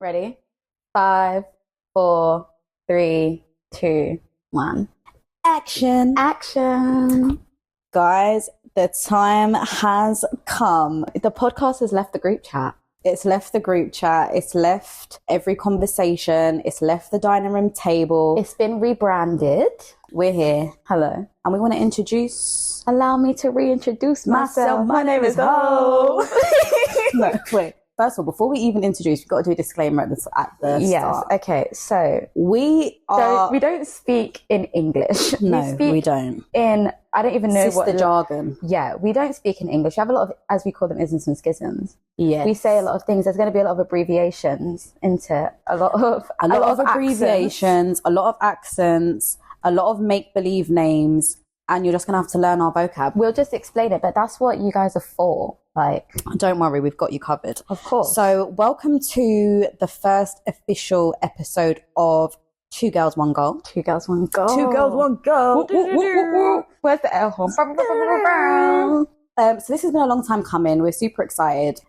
Ready? 5, 4, 3, 2, 1. Action. Guys, the time has come. The podcast has left the group chat. It's left the group chat. It's left every conversation. It's left the dining room table. It's been rebranded. We're here. Hello. And we want to introduce... Allow me to reintroduce myself. My name is Ho. No, wait. First of all, before we even introduce, we've got to do a disclaimer at the start. Yes. Okay. So we don't speak in English. No, we don't. I don't even know Sister jargon. Yeah, we don't speak in English. We have a lot of, as we call them, isms and schisms. Yes. We say a lot of things. There's going to be a lot of abbreviations into a lot of abbreviations, a lot of accents, a lot of make-believe names, and you're just going to have to learn our vocab. We'll just explain it, but that's what you guys are for. Like, don't worry, we've got you covered. Of course. So welcome to the first official episode of Two Girls, One Goal. Two Girls, One Goal. Two Girls, One Goal. Where's the air horn? So this has been a long time coming. We're super excited.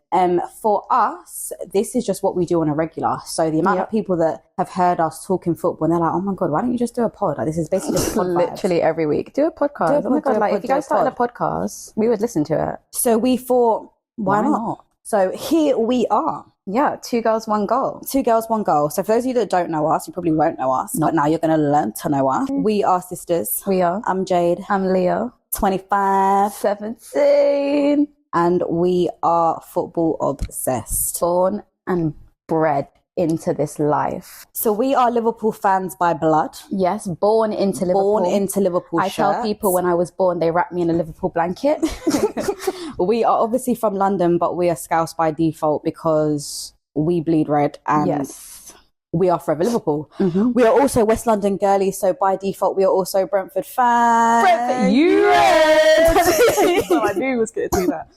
For us, this is just what we do on a regular. So the amount of people that have heard us talking football, and they're like, oh my God, why don't you just do a pod? Like, this is basically just pod literally every week. Do a podcast. Oh my God, like if you guys started a podcast, we would listen to it. So we thought, why not? So here we are. Yeah, Two Girls, One Goal. Two Girls, One Goal. So for those of you that don't know us, you probably won't know us, but now you're going to learn to know us. We are sisters. We are. I'm Jade. I'm Leah. 25. 17. And we are football obsessed. Born and bred into this life. So we are Liverpool fans by blood. Yes, born into Liverpool. Born into Liverpool I tell people when I was born, they wrapped me in a Liverpool blanket. We are obviously from London, but we are Scouse by default because we bleed red and we are forever Liverpool. Mm-hmm. We are also West London girlies, so by default we are also Brentford fans. Brentford, you red! So I knew he was going to do that.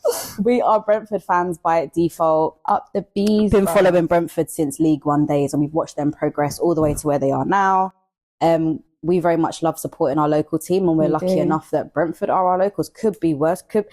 We are Brentford fans by default. Up the bees. Been following Brentford since League One days, and we've watched them progress all the way to where they are now. We very much love supporting our local team, and we're lucky enough that Brentford are our locals. Could be worse. If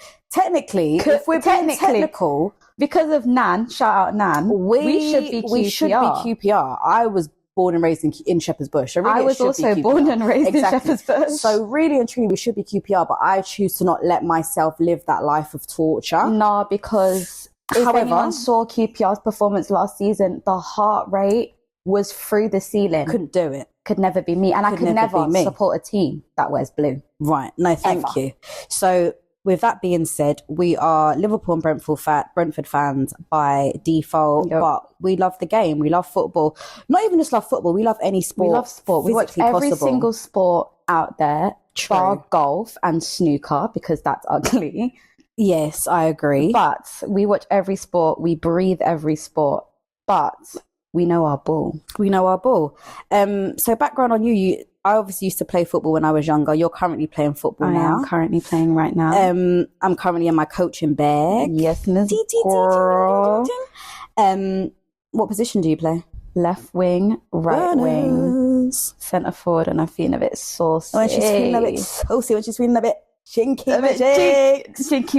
we're being technical, because of Nan, shout out Nan, we should be QPR. I was born and raised in Shepherd's Bush. I was also born and raised in Shepherd's Bush. So really and truly, we should be QPR, but I choose to not let myself live that life of torture. Nah, because if anyone saw QPR's performance last season, the heart rate was through the ceiling. Couldn't do it. Could never be me. And I could never support a team that wears blue. Right. No, thank you. So with that being said, we are Liverpool and Brentford fans by default, but we love the game. We love football. Not even just love football. We love any sport. We love sport. We watch every single sport out there, bar golf and snooker, because that's ugly. Yes, I agree. But we watch every sport. We breathe every sport. But we know our ball. So background on you. I obviously used to play football when I was younger. You're currently playing football now. I am currently playing right now. I'm currently in my coaching bag. Yes, Miss Girl. What position do you play? Left wing, right wing, centre forward, and I'm feeling a bit saucy. When she's feeling a bit saucy, when she's feeling a bit jinky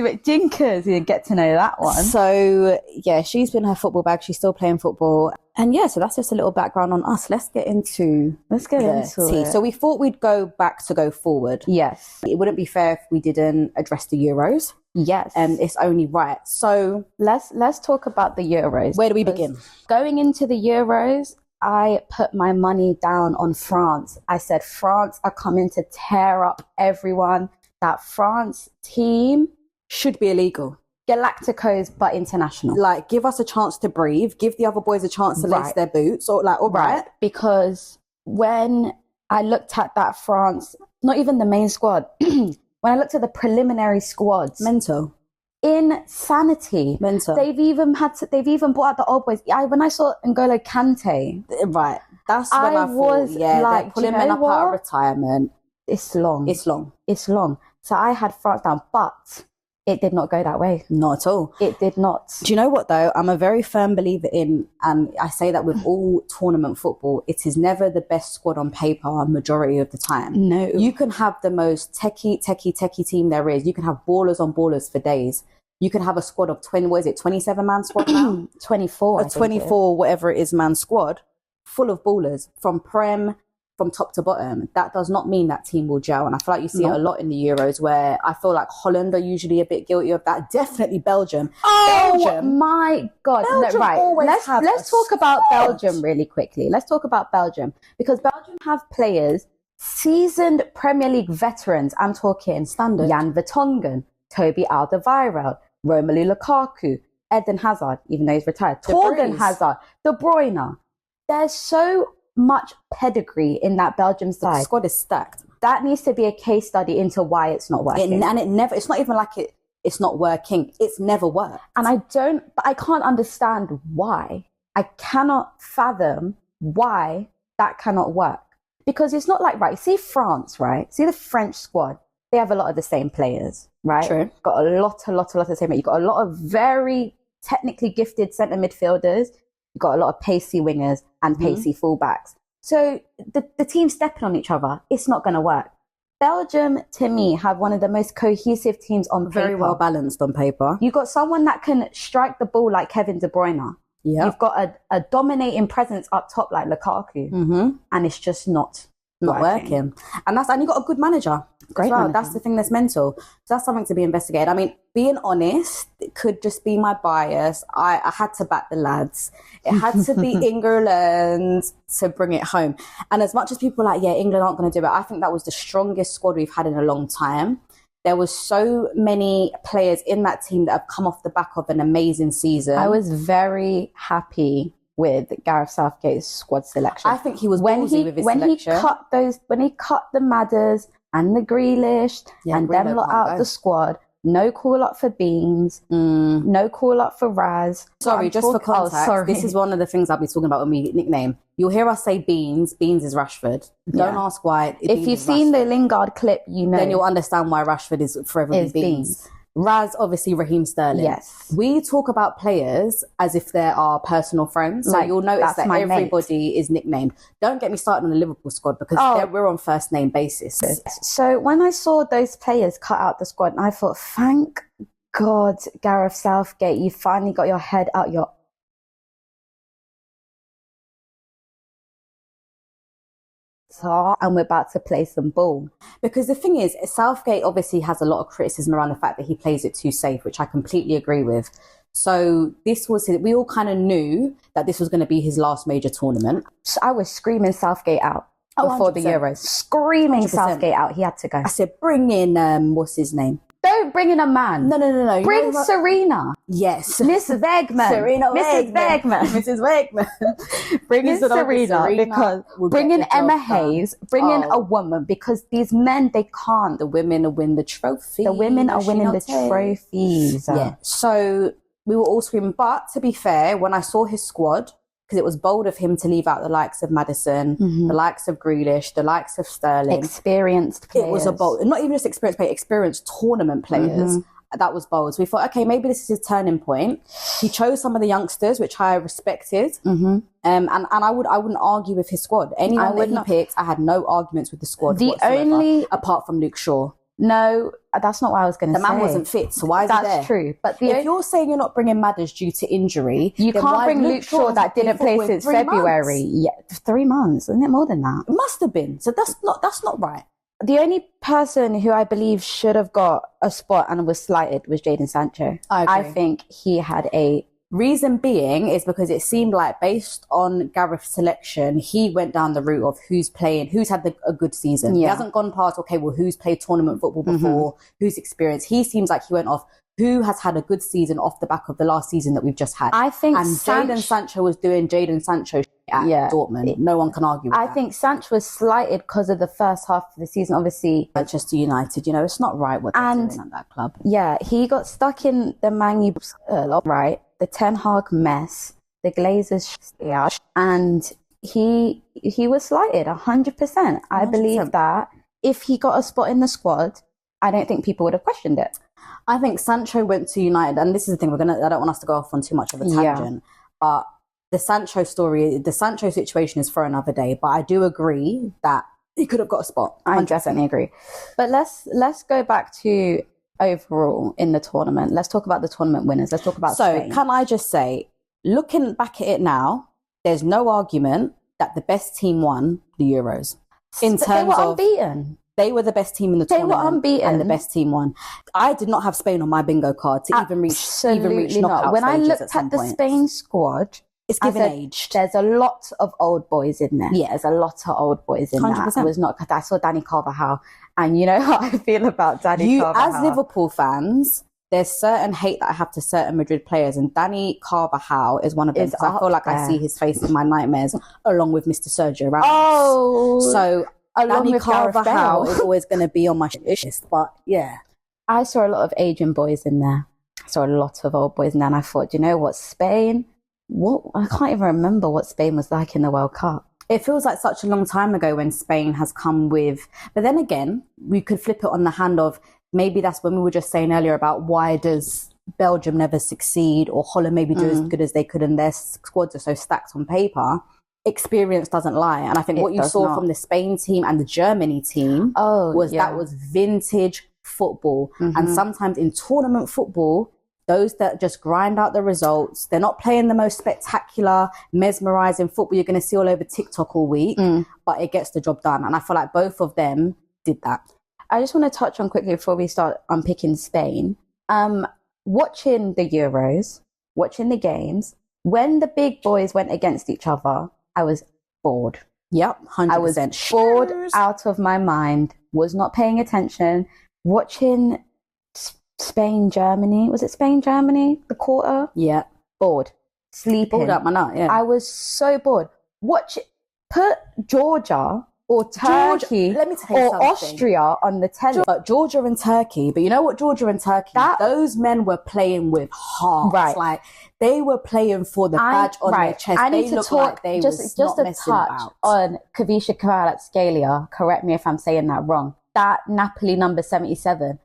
with jinkers. You get to know that one. So yeah, she's been in her football bag. She's still playing football. And yeah, so that's just a little background on us. Let's get into it. So we thought we'd go back to go forward. Yes. It wouldn't be fair if we didn't address the Euros. Yes. It's only right. So let's talk about the Euros. Where do we begin? Going into the Euros, I put my money down on France. I said France are coming to tear up everyone. That France team should be illegal. Galacticos, but international. Like, give us a chance to breathe. Give the other boys a chance to lace their boots. Or like, all right. Because when I looked at that France, not even the main squad, when I looked at the preliminary squads, mental, insanity, mental. They've even brought out the old boys. When I saw N'Golo Kante, right, that's when I thought, they're pulling men up out of retirement. It's long. So I had France down, but it did not go that way. Not at all. It did not. Do you know what, though? I'm a very firm believer in, and I say that with all tournament football, it is never the best squad on paper majority of the time. No. You can have the most techie team there is. You can have ballers on ballers for days. You could have a squad of 20, what is it, 27-man squad now? 24. A 24, whatever it is, man squad, full of ballers from Prem, from top to bottom. That does not mean that team will gel. And I feel like you see it a lot in the Euros, where I feel like Holland are usually a bit guilty of that. Definitely Belgium. Belgium, my God. Belgium Right. Let's talk about Belgium really quickly. Let's talk about Belgium, because Belgium have players, seasoned Premier League veterans. I'm talking Standard. Jan Vertonghen, Toby Alderweireld, Romelu Lukaku, Eden Hazard, even though he's retired, Torgan Hazard, De Bruyne. There's so much pedigree in that Belgium side. The squad is stacked. That needs to be a case study into why it's not working. It's not even like it's not working. It's never worked. And I can't understand why. I cannot fathom why that cannot work. Because it's not like, right, see France, right? See the French squad. They have a lot of the same players, right? True. Got a lot of the same. You've got a lot of very technically gifted centre midfielders. You've got a lot of pacey wingers and pacey fullbacks. So the team stepping on each other, it's not going to work. Belgium, to me, have one of the most cohesive teams on paper. Very well balanced on paper. You've got someone that can strike the ball like Kevin De Bruyne. Yeah. You've got a dominating presence up top like Lukaku. And it's just not working. And you got a good manager. Great well. manager. That's the thing that's mental. So that's something to be investigated. I mean, being honest, it could just be my bias. I had to back the lads. It had to be England to bring it home. And as much as people are like, yeah, England aren't going to do it, I think that was the strongest squad we've had in a long time. There was so many players in that team that have come off the back of an amazing season. I was very happy with Gareth Southgate's squad selection. I think he was ballsy with his selection. When he cut the Madders and the Grealish and them lot out the squad, no call up for Beans, no call up for Raz. Sorry, just for context, this is one of the things I'll be talking about when we nickname. You'll hear us say Beans. Beans is Rashford. Don't ask why. If you've seen the Lingard clip, you know. Then you'll understand why Rashford is forever Beans. Raz, obviously, Raheem Sterling. Yes. We talk about players as if they're our personal friends. So you'll notice that everybody is nicknamed. Don't get me started on the Liverpool squad, because we're on first name basis. So when I saw those players cut out the squad, I thought, thank God, Gareth Southgate, you finally got your head out your and we're about to play some ball. Because the thing is, Southgate obviously has a lot of criticism around the fact that he plays it too safe, which I completely agree with. So we all kind of knew that this was going to be his last major tournament. So I was screaming Southgate out before 100%. The Euros. Screaming 100%. Southgate out. He had to go. I said, bring in, what's his name? Don't bring in a man. No. Bring Serena. Yes. Miss Wegman. Mrs. Wegman. Bring in Serena, because bring in Emma Hayes. Bring in a woman, because these men, they can't. The women are winning the trophy. The women are winning the trophies. Yeah. So we were all screaming. But to be fair, when I saw his squad, because it was bold of him to leave out the likes of Maddison, the likes of Grealish, the likes of Sterling. Experienced players. It was a bold, not even just experienced players, experienced tournament players. That was bold. So we thought, okay, maybe this is his turning point. He chose some of the youngsters, which I respected. And I wouldn't argue with his squad. Anyone that he picked, I had no arguments with the squad whatsoever, apart from Luke Shaw. No, that's not what I was going to say. The man wasn't fit, so why is he there? That's true. But if you're saying you're not bringing Madders due to injury, you can't bring Luke Shaw that didn't play since February. Yeah, 3 months, isn't it more than that? It must have been. So that's not right. The only person who I believe should have got a spot and was slighted was Jadon Sancho. I think he had a... Reason being is because it seemed like, based on Gareth's selection, he went down the route of who's had a good season. He hasn't gone past, okay, well, who's played tournament football before, who's experienced. He seems like he went off who has had a good season off the back of the last season that we've just had. I think Jadon Sancho was doing Jadon Sancho at Dortmund. No one can argue with that. I think Sancho was slighted because of the first half of the season. Obviously, Manchester United, it's not right what they're doing at that club. Yeah, he got stuck in the Man U right? The Ten Hag mess, the Glazers, and he was slighted 100%. I believe that if he got a spot in the squad, I don't think people would have questioned it. I think Sancho went to United, and this is the thing, I don't want us to go off on too much of a tangent, but the Sancho situation is for another day, but I do agree that he could have got a spot. 100%. I definitely agree. But let's go back to overall in the tournament? Let's talk about the tournament winners. Let's talk about Spain. Can I just say, looking back at it now, there's no argument that the best team won the Euros. They were unbeaten. They were the best team in the tournament. They were unbeaten. And the best team won. I did not have Spain on my bingo card to even reach knockout When I stages looked at the Spain squad, it's given aged. There's a lot of old boys in there. Yeah. There's a lot of old boys in 100%. That. It was not, I saw Danny Carvajal, and you know how I feel about Danny Carvajal. As Liverpool fans, there's certain hate that I have to certain Madrid players, and Danny Carvajal is one of them. I feel like I see his face in my nightmares, along with Mr. Sergio Ramos. Oh, so Danny Carvajal is always going to be on my list. But yeah, I saw a lot of Asian boys in there. I saw a lot of old boys in there, and I thought, you know what, Spain? What, I can't even remember what Spain was like in the World Cup. It feels like such a long time ago when Spain has come with, but then again, we could flip it on the hand of, maybe that's when we were just saying earlier about why does Belgium never succeed, or Holland maybe do as good as they could and their squads are so stacked on paper. Experience doesn't lie. And I think what you saw from the Spain team and the Germany team that was vintage football. And sometimes in tournament football, those that just grind out the results, they're not playing the most spectacular, mesmerizing football you're going to see all over TikTok all week, but it gets the job done. And I feel like both of them did that. I just want to touch on quickly before we start unpicking Spain. Watching the Euros, watching the games, when the big boys went against each other, I was bored. Yep, 100%. I was bored out of my mind, was not paying attention. Watching Spain, Germany. Was it Spain, Germany? The quarter? Yeah. Bored. Sleeping. Bored up my nut, yeah. I was so bored. Put Georgia or Turkey or Austria on the telly. But Georgia and Turkey, but you know what, Georgia and Turkey, those men were playing with heart. Right. Like, they were playing for the badge on their chest. I need to talk like just a touch on Kavisha Kvaratskhelia. Correct me if I'm saying that wrong. That Napoli number 77.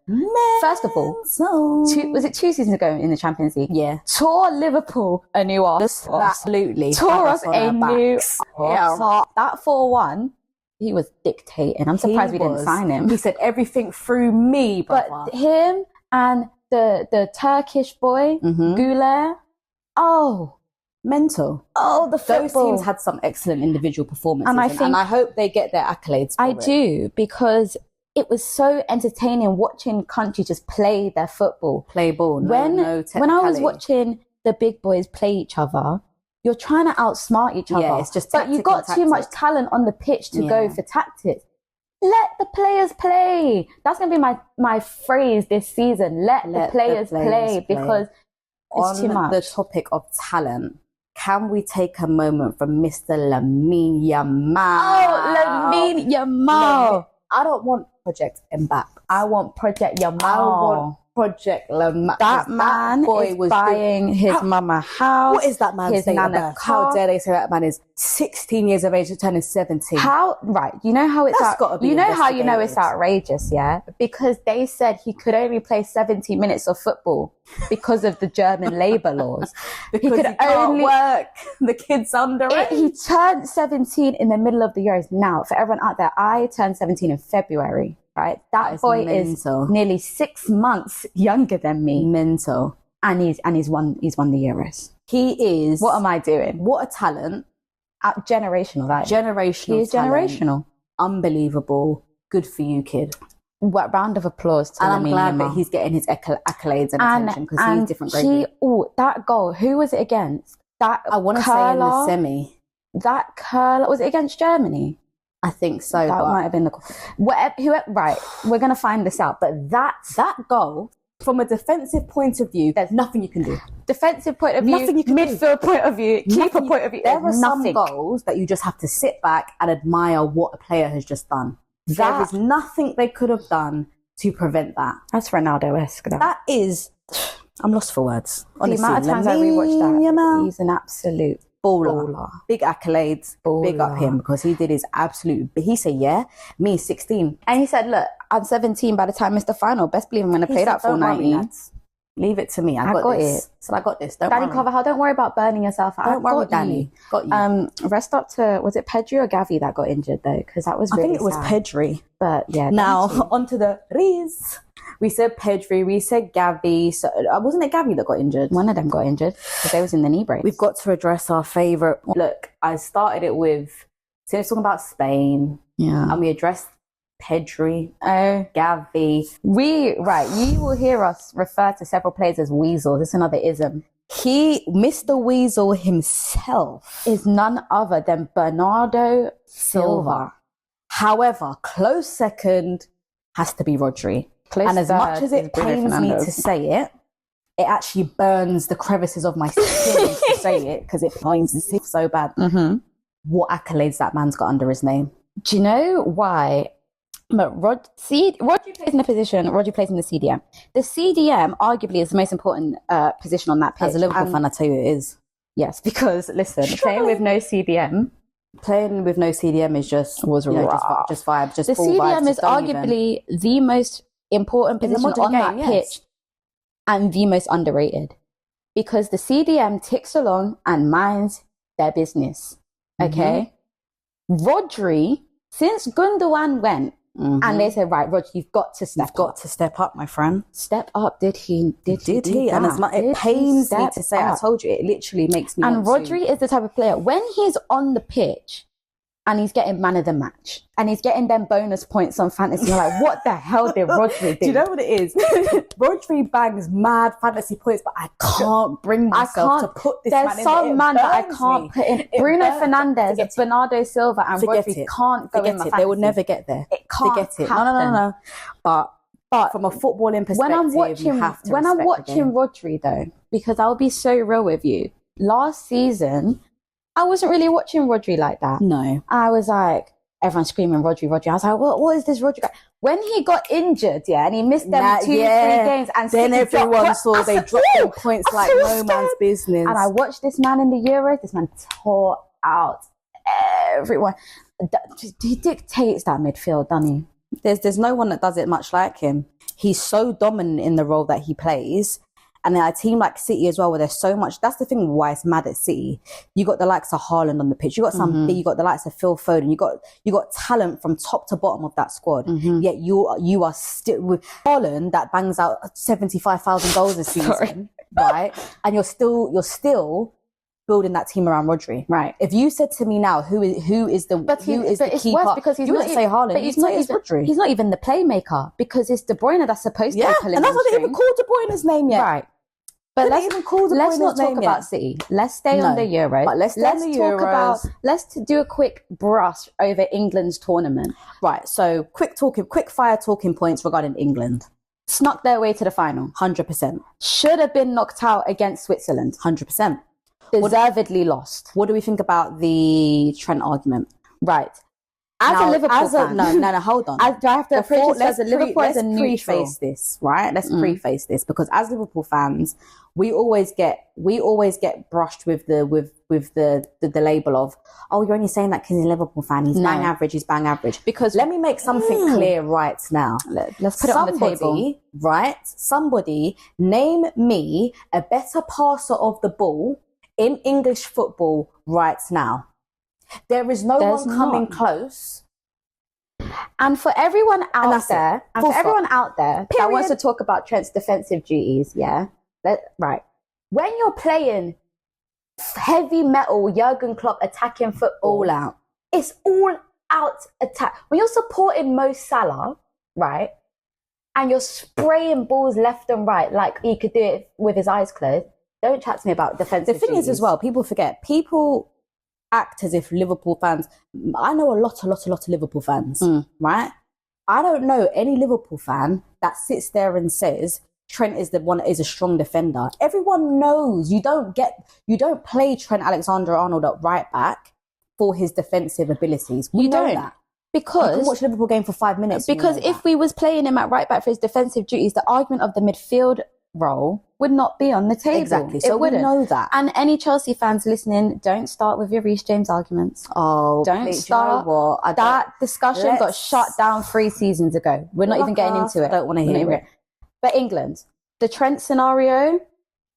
First of all, was it 2 seasons ago in the Champions League? Yeah. Tore Liverpool a new arse. Absolutely. Tore us a new arse. That 4-1, he was dictating. I'm surprised we didn't sign him. He said everything through me, brother. But him and the Turkish boy, Güler, mental. The football. Those teams had some excellent individual performances, and I hope they get their accolades for it. I do, because it was so entertaining watching countries just play their football. Play ball, when I was watching the big boys play each other, you're trying to outsmart each other. Yeah, it's just but you've got too much talent on the pitch to go for tactics. Let the players play. That's going to be my phrase this season. Let the players play, because it's too much. On the topic of talent, can we take a moment from Mr. Lamine Yamal? Lamine Yamal. I don't want Project Mbappe. I want Project Yamal. I want Project Lamar. That man is buying his mama house. What is that man saying about? How dare they say that man is 16 years of age to turning 17? Right. You know how it's it's outrageous, yeah? Because they said he could only play 70 minutes of football because of the German labour laws. Because he can't work. The kid's underage. He turned 17 in the middle of the Euros. Now, for everyone out there, I turned 17 in February. Right, that boy is nearly 6 months younger than me. Mental, and he's won the Euros. He is. What am I doing? What a talent! Generational, that generational. He is generational. Unbelievable. Good for you, kid. What round of applause to I'm glad that he's getting his accolades and attention, because he's different. That goal. Who was it against? That I want to say in the semi. That curler, was it against Germany? I think so. That might have been right, we're going to find this out. But that goal, from a defensive point of view, there's nothing you can do. Defensive point of view, nothing you can midfield point of view, keeper point of view. There are some goals that you just have to sit back and admire what a player has just done. There is nothing they could have done to prevent that. That's Ronaldo-esque. That is... I'm lost for words. Honestly, the amount of times I rewatched that, he's an absolute... Baller. Big accolades. Big up him, because he did his absolute... He said, me 16. And he said, look, I'm 17 by the time it's the final. Best believe I'm going to play that full 90. Leave it to me. I got this. So I got this. Danny Carvajal, don't worry about burning yourself out. Don't worry, Danny. Got you. Rest up to... Was it Pedri or Gavi that got injured, though? Because that was really I think it was Pedri. But yeah. Now, onto the Riz. We said Pedri. We said Gavi. So wasn't it Gavi that got injured? One of them got injured because they was in the knee brace. We've got to address our favourite. Look, I started it with, so let's talk about Spain. Yeah. And we addressed Pedri, Gavi. You will hear us refer to several players as weasels. It's another ism. Mr. Weasel himself is none other than Bernardo Silva. However, close second has to be Rodri. And as much as it pains me to say it, it actually burns the crevices of my skin to say it because it pains me so bad. Mm-hmm. What accolades that man's got under his name? Do you know why? But Rodri plays in a position, Rodri plays in the CDM. The CDM arguably is the most important position on that pitch. As a Liverpool fan, I tell you it is. Yes, because listen, playing with no CDM is just vibes. Just the full CDM vibes, is arguably the most important position on that pitch and the most underrated because the CDM ticks along and minds their business. Okay, Rodri, since Gundogan went. Mm-hmm. And they said, right, Roger, you've got to step up, my friend. Step up. Did he? And as much it pains me to say, I told you, it literally makes me. And Rodri is the type of player when he's on the pitch and he's getting man of the match and he's getting them bonus points on fantasy. You're like, what the hell did Rodri do? Do you know what it is? Rodri bangs mad fantasy points, but I can't bring myself to put this man in. There's some man that I can't put in. Bruno Fernandes, Bernardo Silva and Rodri can't go in my fantasy. They will never get there. It can't Forget it. happen. No. But from a footballing perspective, when I'm watching Rodri though, because I'll be so real with you, last season, I wasn't really watching Rodri like that. No. I was like, everyone's screaming Rodri. I was like, what is this Rodri guy? When he got injured, and he missed them 2-3 games, and then everyone saw they dropped them points like no man's business. And I watched this man in the Euros. This man tore out everyone. He dictates that midfield, doesn't he? There's no one that does it much like him. He's so dominant in the role that he plays. And then a team like City as well, where there's so much. That's the thing why it's mad at City. You got the likes of Haaland on the pitch. You got you got the likes of Phil Foden. You got talent from top to bottom of that squad. Yet you are still with Haaland that bangs out 75,000 goals this season, right? And you're still building that team around Rodri, right? If you said to me now, who is the keeper? Because he's you not wouldn't say Haaland. But he's not even the playmaker because it's De Bruyne that's supposed to be pulling. And that's not even called De Bruyne's name yet, right? But let's not talk about City. Let's stay on the Euros. But let's do a quick brush over England's tournament. Right. So quick fire talking points regarding England. Snuck their way to the final. 100%. Should have been knocked out against Switzerland. 100%. Deservedly lost. What do we think about the Trent argument? Right. As a Liverpool fan. No, hold on. Do I have to approach this as a Liverpool as a neutral? Let's preface this, right? Let's preface this because as Liverpool fans, we always get brushed with the label of, oh, you're only saying that because he's a Liverpool fan. He's bang average. Because let me make something clear right now. Let's put it on the table. Right? Somebody name me a better passer of the ball in English football right now. There is no one coming close. And for everyone out there, that wants to talk about Trent's defensive duties, right. When you're playing heavy metal Jurgen Klopp attacking football, it's all out attack. When you're supporting Mo Salah, right, and you're spraying balls left and right like he could do it with his eyes closed, don't chat to me about defensive duties. The thing is as well, people forget. People act as if Liverpool fans, I know a lot of Liverpool fans, right? I don't know any Liverpool fan that sits there and says Trent is the one that is a strong defender. Everyone knows you don't play Trent Alexander-Arnold at right back for his defensive abilities. We know that. Because you can watch a Liverpool game for 5 minutes. Because if we was playing him at right back for his defensive duties, the argument of the midfield role would not be on the table. Exactly. So we know that. And any Chelsea fans listening, don't start with your Reece James arguments. Oh, don't start. You know what? That discussion got shut down 3 seasons ago. We're not even getting into it. I don't want to hear it. But England, the Trent scenario,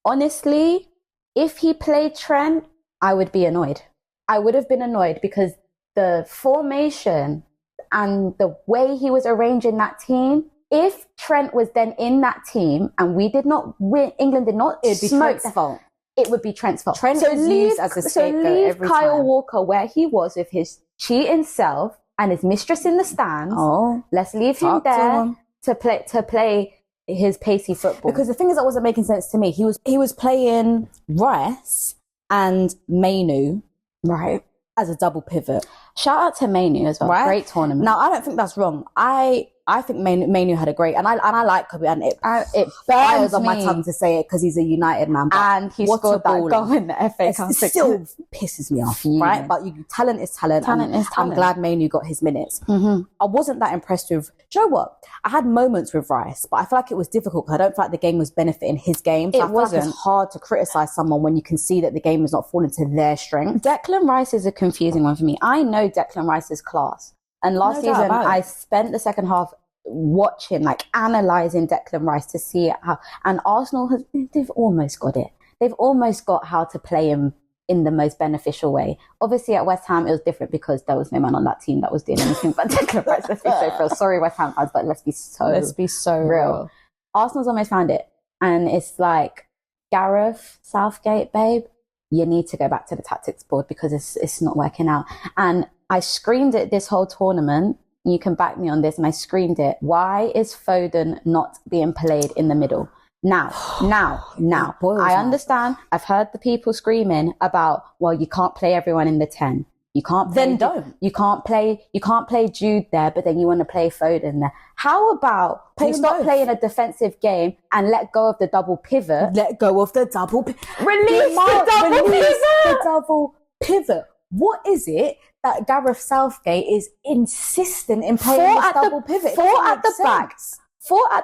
honestly, if he played Trent, I would be annoyed. I would have been annoyed because the formation and the way he was arranging that team, if Trent was then in that team and we did not win, England did not It'd be smoke Trent's fault. It would be Trent's fault. Trent is used as a scapegoat every Kyle time. Walker where he was with his cheating self and his mistress in the stands. Oh, let's leave him there to play his pacey football. Because the thing is that wasn't making sense to me. He was playing Rice and Mainu, right, as a double pivot. Shout out to Mainu as well. Right? Great tournament. Now I don't think that's wrong. I think Mainu had a great, and I like Kobe, and it burns on my tongue to say it because he's a United man. And he scored that goal in the FA Cup. It still pisses me off, right? But talent is talent. Talent is talent. I'm glad Mainu got his minutes. Mm-hmm. I wasn't that impressed with. Do you know what? I had moments with Rice, but I feel like it was difficult because I don't feel like the game was benefiting his game. So I feel like it's hard to criticize someone when you can see that the game is not falling to their strength. Declan Rice is a confusing one for me. I know Declan Rice's class. And last season, I spent the second half watching, like analysing Declan Rice to see how, and Arsenal they've almost got it. They've almost got how to play him in the most beneficial way. Obviously at West Ham, it was different because there was no man on that team that was doing anything but Declan Rice. Let's be so real. Sorry, West Ham fans, but let's be so real. Arsenal's almost found it. And it's like, Gareth Southgate, babe, you need to go back to the tactics board because it's not working out. And I screamed it this whole tournament. You can back me on this. And I screamed it. Why is Foden not being played in the middle? Now. I understand. I've heard the people screaming about, well, you can't play everyone in the 10. You can't play, then don't. You can't play Jude there, but then you want to play Foden there. How about you stop playing a defensive game and let go of the double pivot? Let go of the double pivot. Release the double pivot. What is it that Gareth Southgate is insistent in playing this double pivot? Four at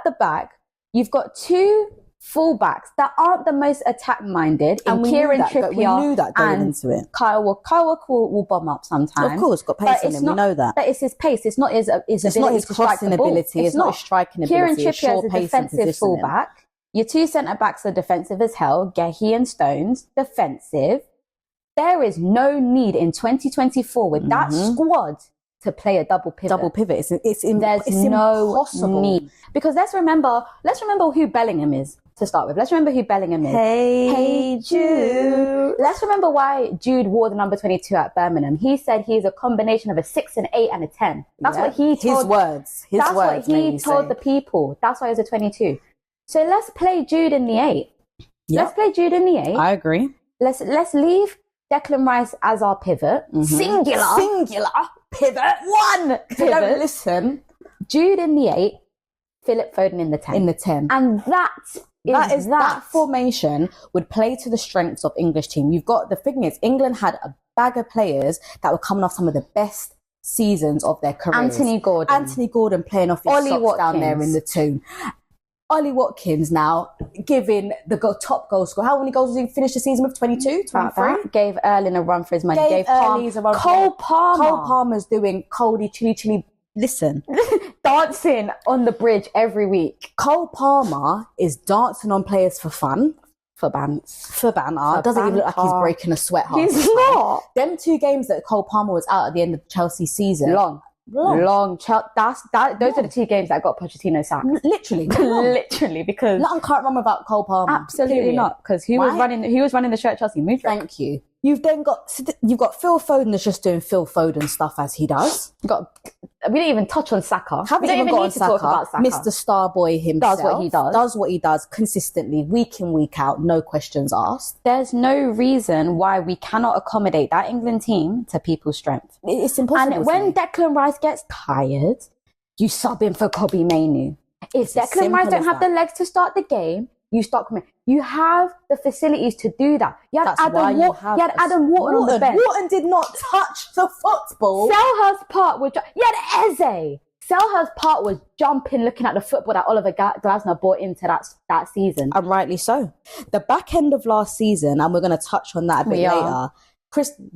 the back. You've got two fullbacks that aren't the most attack-minded, and Kieran Trippier. We knew that going into it. Kyle Walker will bomb up sometimes. Of course, got pace in him. We know that. But it's his pace. It's not his crossing ability. It's not his striking ability. Kieran Trippier is a defensive fullback. Your two centre-backs are defensive as hell. Gehi and Stones, defensive. There is no need in 2024 with that squad to play a double pivot. It's no impossible. Need. Because let's remember who Bellingham is to start with. Let's remember who Bellingham is. Hey Jude. Let's remember why Jude wore the number 22 at Birmingham. He said he's a combination of a 6, an 8 and a 10. That's what he told. His words. That's what he told the people. That's why he's a 22. So let's play Jude in the 8. Yep. Let's play Jude in the 8. I agree. Let's leave Declan Rice as our pivot. Singular pivot. One pivot. Don't listen. Jude in the 8. Philip Foden in the 10. And that formation would play to the strengths of English team. You've got, the thing is, England had a bag of players that were coming off some of the best seasons of their careers. Anthony Gordon playing off his socks down there in the tomb. Ollie Watkins now giving the top goal scorer. How many goals did he finish the season with? 22, 23? Gave Erling a run for his money. Gave Erling a run for Cole Palmer. Cole Palmer's doing Coldy chili. Listen. Dancing on the bridge every week. Cole Palmer is dancing on players for fun. For banter. Doesn't even look like he's breaking a sweat. He's not. Them 2 games that Cole Palmer was out at the end of Chelsea's season. Long. Those are the 2 games that got Pochettino sacked. Literally, because nothing can't run without Cole Palmer. Absolutely not, because he was running the shirt Chelsea moved. Thank you. You've got Phil Foden that's just doing Phil Foden stuff as he does. We didn't even touch on Saka. Haven't even got on Saka. Mr. Starboy himself does what he does consistently, week in, week out, no questions asked. There's no reason why we cannot accommodate that England team to people's strength. It's impossible. And when Declan Rice gets tired, you sub in for Kobbie Mainoo. If Declan Rice don't have the legs to start the game, you start coming. You have the facilities to do that. You had Adam Wharton on the bench. Wharton did not touch the football. Selhurst Park was... You had Eze. Selhurst Park was jumping, looking at the football that Oliver Glasner brought into that season. And rightly so. The back end of last season, and we're going to touch on that a bit later. Crystal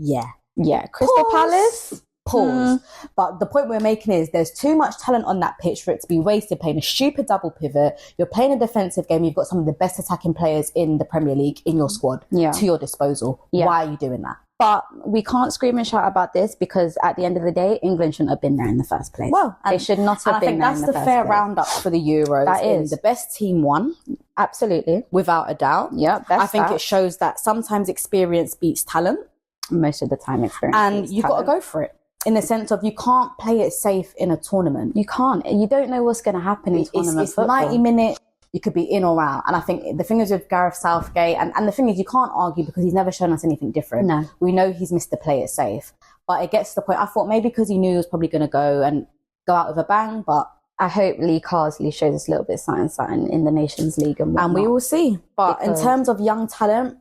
Palace... Pause. But the point we're making is there's too much talent on that pitch for it to be wasted playing a stupid double pivot. You're playing a defensive game. You've got some of the best attacking players in the Premier League in your squad to your disposal. Yeah. Why are you doing that? But we can't scream and shout about this because at the end of the day, England shouldn't have been there in the first place. Well, they should not have been there in the first place. I think that's the fair roundup for the Euros. That is. The best team won. Absolutely. Without a doubt. Yeah, I think it shows that sometimes experience beats talent. Most of the time experience and you've got to go for it. In the sense of you can't play it safe in a tournament. You can't. You don't know what's going to happen in tournament football. 90 minutes. You could be in or out. And I think the thing is with Gareth Southgate, and the thing is you can't argue because he's never shown us anything different. No. We know he's missed the play it safe. But it gets to the point, I thought maybe because he knew he was probably going to go out with a bang, but I hope Lee Carsley shows us a little bit something in the Nations League and whatnot. And we will see. But in terms of young talent,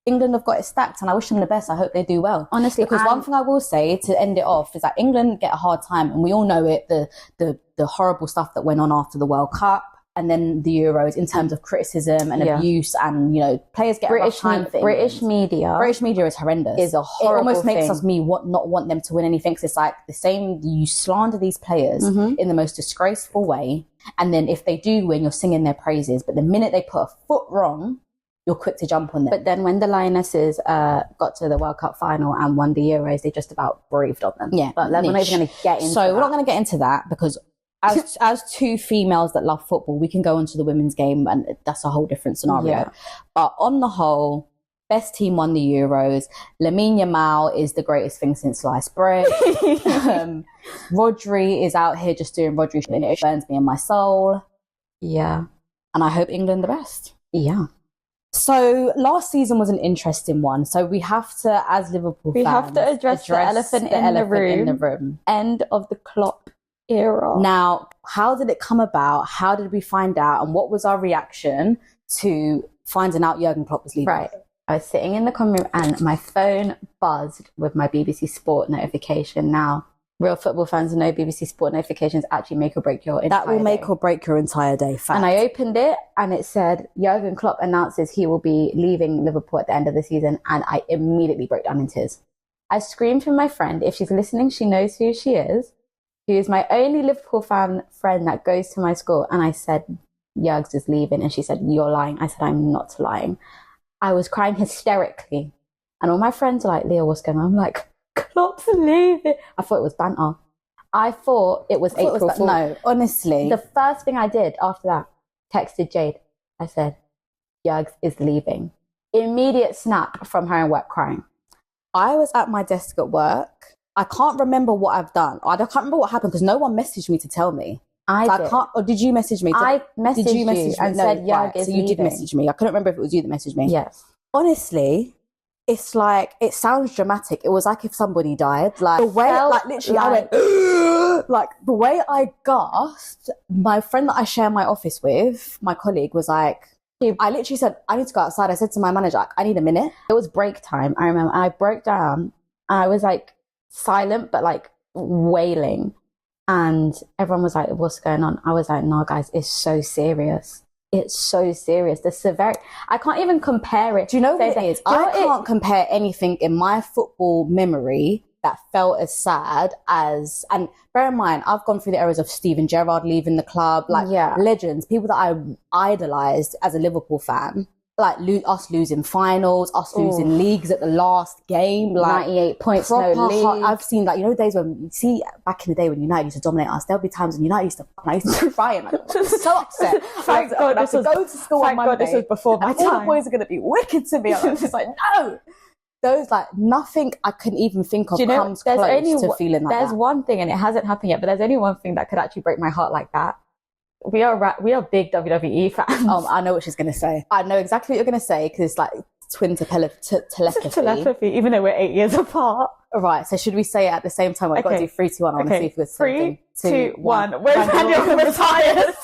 England have got it stacked and I wish them the best. I hope they do well. Honestly. Because one thing I will say to end it off is that England get a hard time and we all know it, the horrible stuff that went on after the World Cup. And then the Euros in terms of criticism and abuse and, players get a rough time for British media. British media is horrendous. Is a horrible It almost makes thing. us not want them to win anything. So it's like the same, you slander these players in the most disgraceful way. And then if they do win, you're singing their praises. But the minute they put a foot wrong, you're quick to jump on them. But then when the Lionesses got to the World Cup final and won the Euros, they just about breathed on them. Yeah. But we're not even going to get into So we're not going to get into that because as two females that love football, we can go into the women's game and that's a whole different scenario. Yeah. But on the whole, best team won the Euros. Lamine Yamal is the greatest thing since sliced bread. Rodri is out here just doing Rodri shit. It burns me in my soul. Yeah. And I hope England the best. Yeah. So last season was an interesting one. So we have to, as Liverpool fans, have to address the elephant in the room. End of the Klopp era. Now, how did it come about? How did we find out? And what was our reaction to finding out Jurgen Klopp was leaving? Right. I was sitting in the common room and my phone buzzed with my BBC Sport notification. Now, real football fans know BBC Sport notifications actually make or break your entire That will make day. or break your entire day. Fact. And I opened it and it said, Jurgen Klopp announces he will be leaving Liverpool at the end of the season. And I immediately broke down in tears. I screamed for my friend. If she's listening, she knows who she is. She is my only Liverpool friend that goes to my school. And I said, Jurgs is leaving. And she said, you're lying. I said, I'm not lying. I was crying hysterically. And all my friends are like, Leah, what's going on? I'm like, Klopp's leaving. I thought it was banter. I thought it was April Fool's. No, honestly. The first thing I did after that, texted Jade. I said, Jurgs is leaving. Immediate snap from her and work crying. I was at my desk at work. I can't remember what I've done. I can't remember what happened because no one messaged me to tell me. Or did you message me? I messaged you and said, Jurg is so you leaving. did message me. I couldn't remember if it was you that messaged me. Yes. Honestly, it's like, it sounds dramatic. It was like if somebody died. Like the way, like literally I went, like the way I gasped, my friend that I share my office with, my colleague was like, I literally said, I need to go outside. I said to my manager, like, I need a minute. It was break time. I remember I broke down and I was like silent, but like wailing. And everyone was like, what's going on? I was like, no, guys, it's so serious. It's so serious. The severity, I can't even compare it. Do you know what it is? I can't compare anything in my football memory that felt as sad as, and bear in mind, I've gone through the eras of Steven Gerrard leaving the club, like legends, people that I idolized as a Liverpool fan. Like us losing finals, us losing leagues at the last game, like 98 points, no league. I've seen days when you see back in the day when United used to dominate us. There'll be times when United used to, I used to cry and I was so upset. Thank God I have to go to school on Monday. This was before my time. All the boys are going to be wicked to me. I'm just like, no. Those nothing I can even think of comes close to feeling like that. There's one thing, and it hasn't happened yet, but there's only one thing that could actually break my heart like that. We are big WWE fans. I know what she's going to say. I know exactly what you're going to say because it's like twin telepathy. Telepathy, even though we're 8 years apart. All right, so should we say it at the same time? I've got to do 3, 2, 1. I want to see if it's 3, 2, 1. When Randall retires.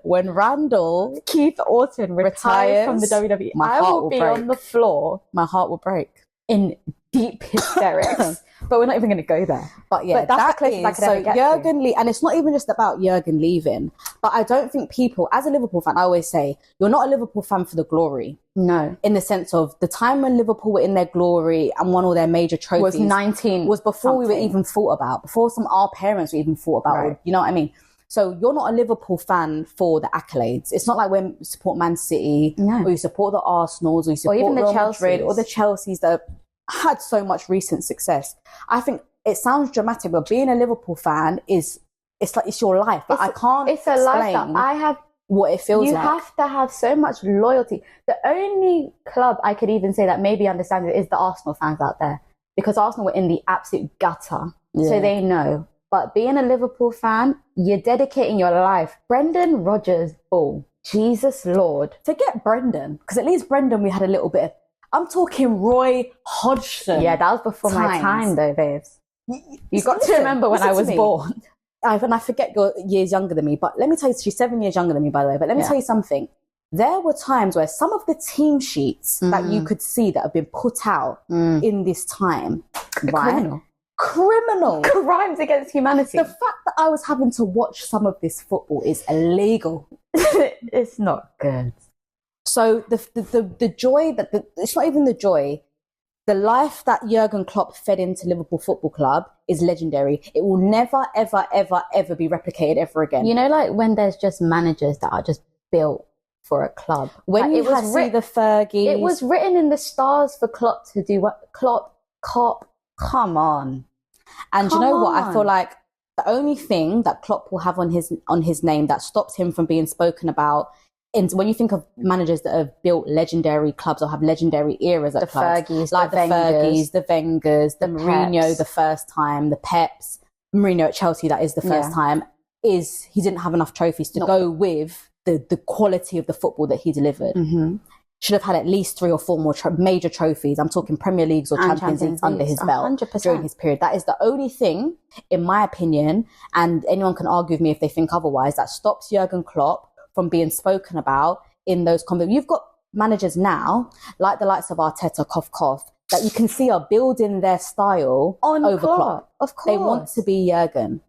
When Randall Keith Orton retires from the WWE, I will be on the floor. My heart will break. In deep hysterics. But we're not even going to go there. But yeah, that's the closest I could ever get Jurgen Lee, and it's not even just about Jurgen leaving, but I don't think people, as a Liverpool fan, I always say, you're not a Liverpool fan for the glory. No. In the sense of the time when Liverpool were in their glory and won all their major trophies was 19. Was before we were even thought about, before our parents were even thought about, you know what I mean? So you're not a Liverpool fan for the accolades. It's not like when you support Man City or you support the Arsenals or you support even the Real Chelseas. Madrid or the Chelseas that have had so much recent success. I think it sounds dramatic, but being a Liverpool fan it's like it's your life. But I can't It's a lifestyle. I have what it feels like. You have to have so much loyalty. The only club I could even say that maybe understands it is the Arsenal fans out there, because Arsenal were in the absolute gutter, so they know. But being a Liverpool fan, you're dedicating your life. Brendan Rodgers, Jesus Lord. Forget Brendan, because at least Brendan we had a little bit of, I'm talking Roy Hodgson. Yeah, that was before my time though, babes. You got to remember when I was born. And I forget you're years younger than me, but let me tell you, she's 7 years younger than me, by the way, but let me tell you something. There were times where some of the team sheets that you could see that have been put out in this time, right? Criminal. Crimes against humanity. The fact that I was having to watch some of this football is illegal. It's not good. So the joy that, it's not even the joy, the life that Jurgen Klopp fed into Liverpool Football Club is legendary. It will never, ever, ever, ever be replicated ever again. You know, like when there's just managers that are just built for a club. When like you see the Fergies. It was written in the stars for Klopp to do what? Klopp, come on. And you know what? I feel like the only thing that Klopp will have on his name that stops him from being spoken about, and when you think of managers that have built legendary clubs or have legendary eras at clubs, Fergies, like the Fergies, the Wengers, the Mourinho Peps. The first time, the Peps, Mourinho at Chelsea, that is the first time, is he didn't have enough trophies to go with the quality of the football that he delivered. Should have had at least 3 or 4 more major trophies. I'm talking Premier Leagues or Champions Leagues under his belt 100%. during his period. That is the only thing, in my opinion, and anyone can argue with me if they think otherwise, that stops Jurgen Klopp from being spoken about in those conversations. You've got managers now, like the likes of Arteta, that you can see are building their style over Klopp. Of course. They want to be Jurgen.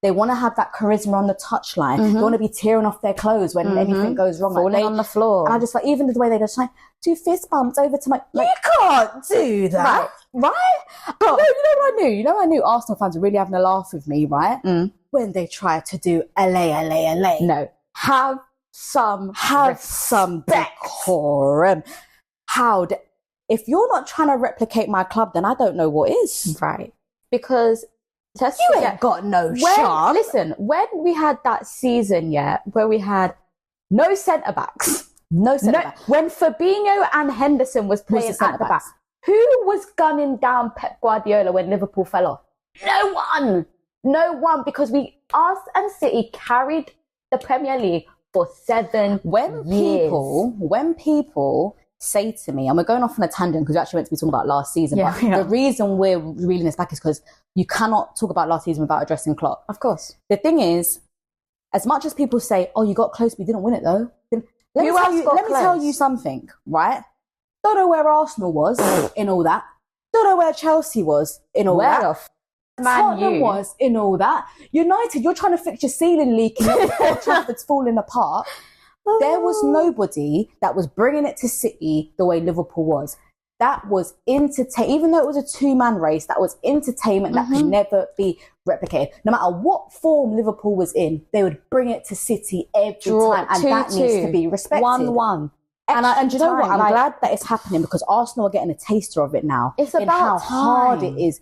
They want to have that charisma on the touchline. They want to be tearing off their clothes when anything goes wrong. Falling on the floor. And I just like, even the way they just like, do fist bumps over to my... You can't do that. Right? No, you know what I knew? Arsenal fans were really having a laugh with me, right? When they tried to do LA. No. Have some decorum. If you're not trying to replicate my club, then I don't know what is. Right. Because you ain't got no charm. Listen, when we had that season, where we had no centre-backs. When Fabinho and Henderson was playing at the back, who was gunning down Pep Guardiola when Liverpool fell off? No one, because us and City carried the Premier League for 7 years. When people say to me, and we're going off on a tangent because we're actually meant to be talking about last season, but the reason we're reeling this back is because you cannot talk about last season without addressing Klopp. Of course. The thing is, as much as people say, oh, you got close but you didn't win it though, then let me tell you something, right? Don't know where Arsenal was in all that. Don't know where Chelsea was in all that. Tottenham was in all that. United, you're trying to fix your ceiling leak and Old Trafford's falling apart. There was nobody that was bringing it to City the way Liverpool was. That was even though it was a 2-man race, that was entertainment that could never be replicated. No matter what form Liverpool was in, they would bring it to City every time, and that needs to be respected. 1-1. And you know what? I'm glad that it's happening because Arsenal are getting a taster of it now. It's about how hard it is.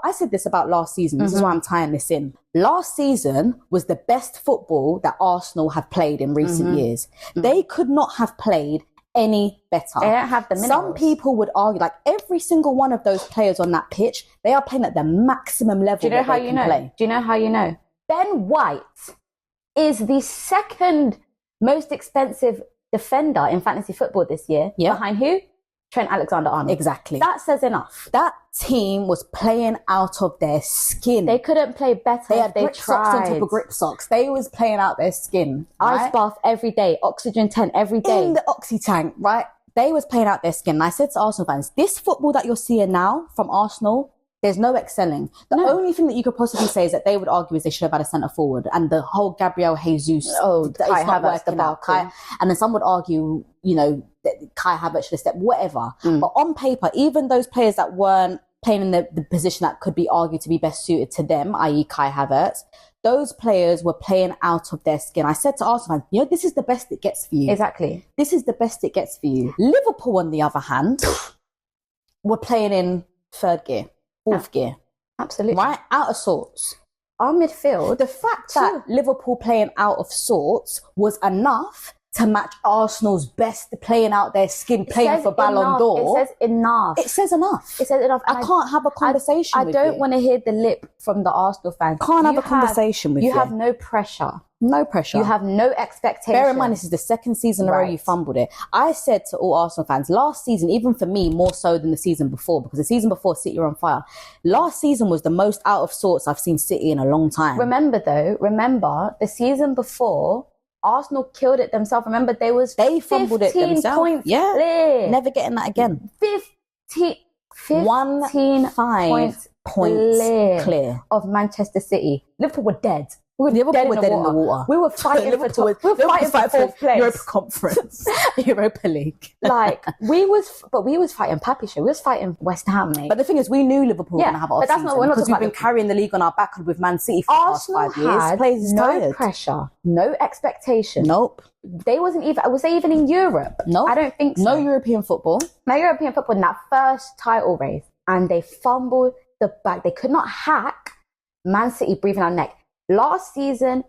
I said this about last season. This is why I'm tying this in. Last season was the best football that Arsenal have played in recent years. They could not have played any better. They don't have the minerals. Some people would argue, like every single one of those players on that pitch, they are playing at the maximum level. Do you know how you know? Play. Do you know how you know? Ben White is the second most expensive defender in fantasy football this year. Behind who? Trent Alexander-Arnold. Exactly. That says enough. That team was playing out of their skin. They couldn't play better. They had grip tried. socks on top of grip socks. They was playing out their skin. Ice bath every day. Oxygen tent every day. In the oxy tank, right? They was playing out their skin. And I said to Arsenal fans, this football that you're seeing now from Arsenal, there's no excelling. The only thing that you could possibly say is that they would argue is they should have had a centre forward, and the whole Gabriel Jesus. Kai Havertz debacle. And then some would argue, that Kai Havertz should have stepped, whatever. But on paper, even those players that weren't playing in the position that could be argued to be best suited to them, i.e. Kai Havertz, those players were playing out of their skin. I said to Arsenal, this is the best it gets for you. Exactly. This is the best it gets for you. Liverpool, on the other hand, were playing in third gear, fourth gear. Absolutely. Right? Out of sorts. Our midfield, The fact that Liverpool playing out of sorts was enough to match Arsenal's best playing out their skin, playing for Ballon d'Or. It says enough. It says enough. It says enough. I can't have a conversation with you. I don't want to hear the lip from the Arsenal fans. Can't have a conversation with you. You have no pressure. No pressure. You have no expectation. Bear in mind, this is the second season in a row you fumbled it. I said to all Arsenal fans, last season, even for me, more so than the season before, because the season before, City were on fire. Last season was the most out of sorts I've seen City in a long time. Remember, the season before, Arsenal killed it themselves. Remember, they fumbled it themselves. Points clear. Never getting that again. 15 points clear of Manchester City. Liverpool were dead. Liverpool were dead in the water. We were fighting for top. We were fighting for fourth place. Europa Conference, Europa League. we was fighting Pappy Show. We was fighting West Ham, mate. But the thing is, we knew Liverpool were going to have off season because we've been carrying the league on our back with Man City for Arsenal the past 5 years. No pressure, no expectation. Nope. They wasn't even. Was they even in Europe? No, I don't think so. No European football. No European football in that first title race, and they fumbled the bag. They could not hack Man City breathing our neck. Last season,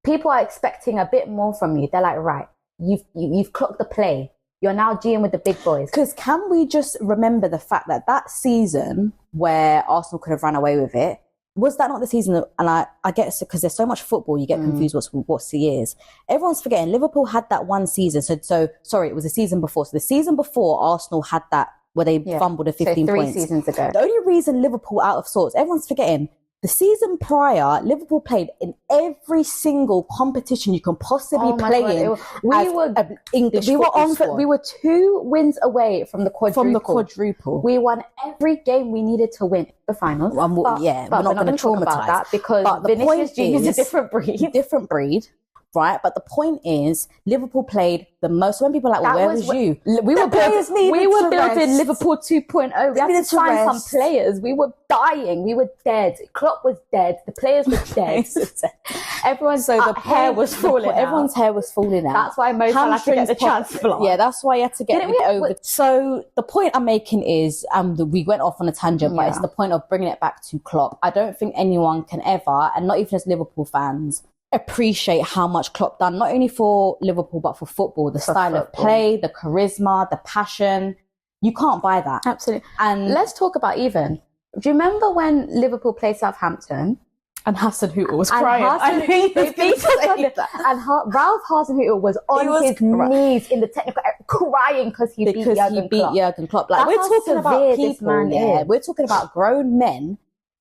people are expecting a bit more from you. They're like, right, you've clocked the play. You're now GM with the big boys. Because can we just remember the fact that season where Arsenal could have run away with it, was that not the season? And I get it, because there's so much football, you get confused what's the years. Everyone's forgetting Liverpool had that one season. So sorry, it was the season before. So the season before, Arsenal had that where they fumbled the 15 points. 3 seasons ago. The only reason Liverpool out of sorts, everyone's forgetting, the season prior, Liverpool played in every single competition you can possibly play in. We were 2 wins away from the quadruple. We won every game we needed to win the finals. We're not going to talk about that because Vinicius Jr. is a different breed. Different breed. Right, but the point is, Liverpool played the most. When people are like, "Where was you?" We were building Liverpool 2.0. We had to sign some players. We were dying. We were dead. Klopp was dead. The players were dead. Everyone's hair was falling out. Everyone's hair was falling out. That's why Mo Salah had to get the transplant. Yeah, that's why you had to get it over. So the point I'm making is, we went off on a tangent, but it's the point of bringing it back to Klopp. I don't think anyone can ever, and not even as Liverpool fans, appreciate how much Klopp done, not only for Liverpool but for football. The style of play, the charisma, the passion. You can't buy that. Absolutely. And let's talk about do you remember when Liverpool played Southampton? And Hasenhüttl was crying. Ralph Hasenhüttl was on his knees in the technical crying because he beat Jurgen Klopp. Like, we're talking about people. We're talking about grown men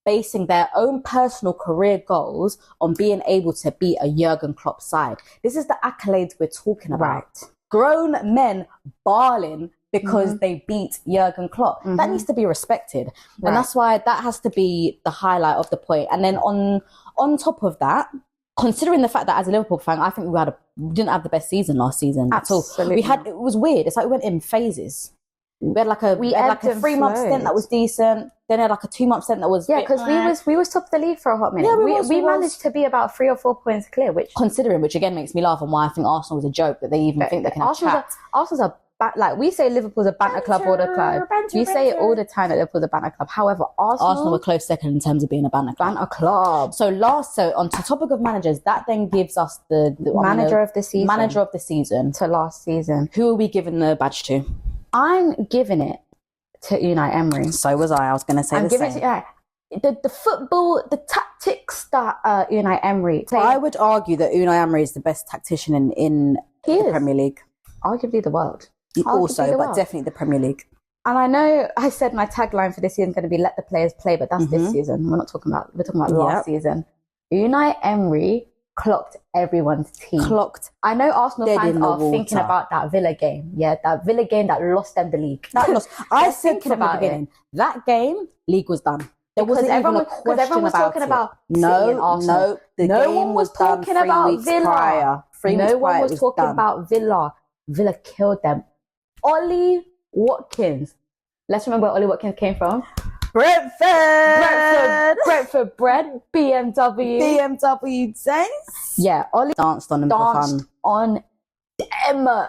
basing their own personal career goals on being able to beat a Jurgen Klopp side. This is the accolades we're talking about. Right. Grown men barling because they beat Jurgen Klopp. That needs to be respected. Right. And that's why that has to be the highlight of the point. And then on top of that, considering the fact that as a Liverpool fan, I think we didn't have the best season last season at all. It was weird. It's like we went in phases. We had like a 3-month stint that was decent. Then had like a 2-month stint that was because we was top of the league for a hot minute. Yeah, we managed to be about 3 or 4 points clear, which again makes me laugh, and why I think Arsenal was a joke that they even think they can attract. Arsenal's like we say Liverpool's a banter club all the time. We say it all the time that Liverpool's a banter club. However, Arsenal were close second in terms of being a banter club. So on the topic of managers, that then gives us the manager of the season. Manager of the season to last season. Who are we giving the badge to? I'm giving it to Unai Emery. So was I. I was going to say the same. The football, the tactics that Unai Emery played. I would argue that Unai Emery is the best tactician in the Premier League. Arguably the world. But definitely the Premier League. And I know I said my tagline for this season is going to be "Let the players play," but that's this season. We're talking about last season. Unai Emery clocked everyone's team. I know Arsenal fans are thinking about that Villa game. Yeah, that Villa game that lost them the league. I said from the beginning, that game, league was done. There wasn't even a question was talking about no one was talking about Villa. No one was talking about Villa. Villa killed them. Ollie Watkins. Let's remember where Ollie Watkins came from. Brentford bread, BMW days. Yeah, Ollie danced on them for fun. on them.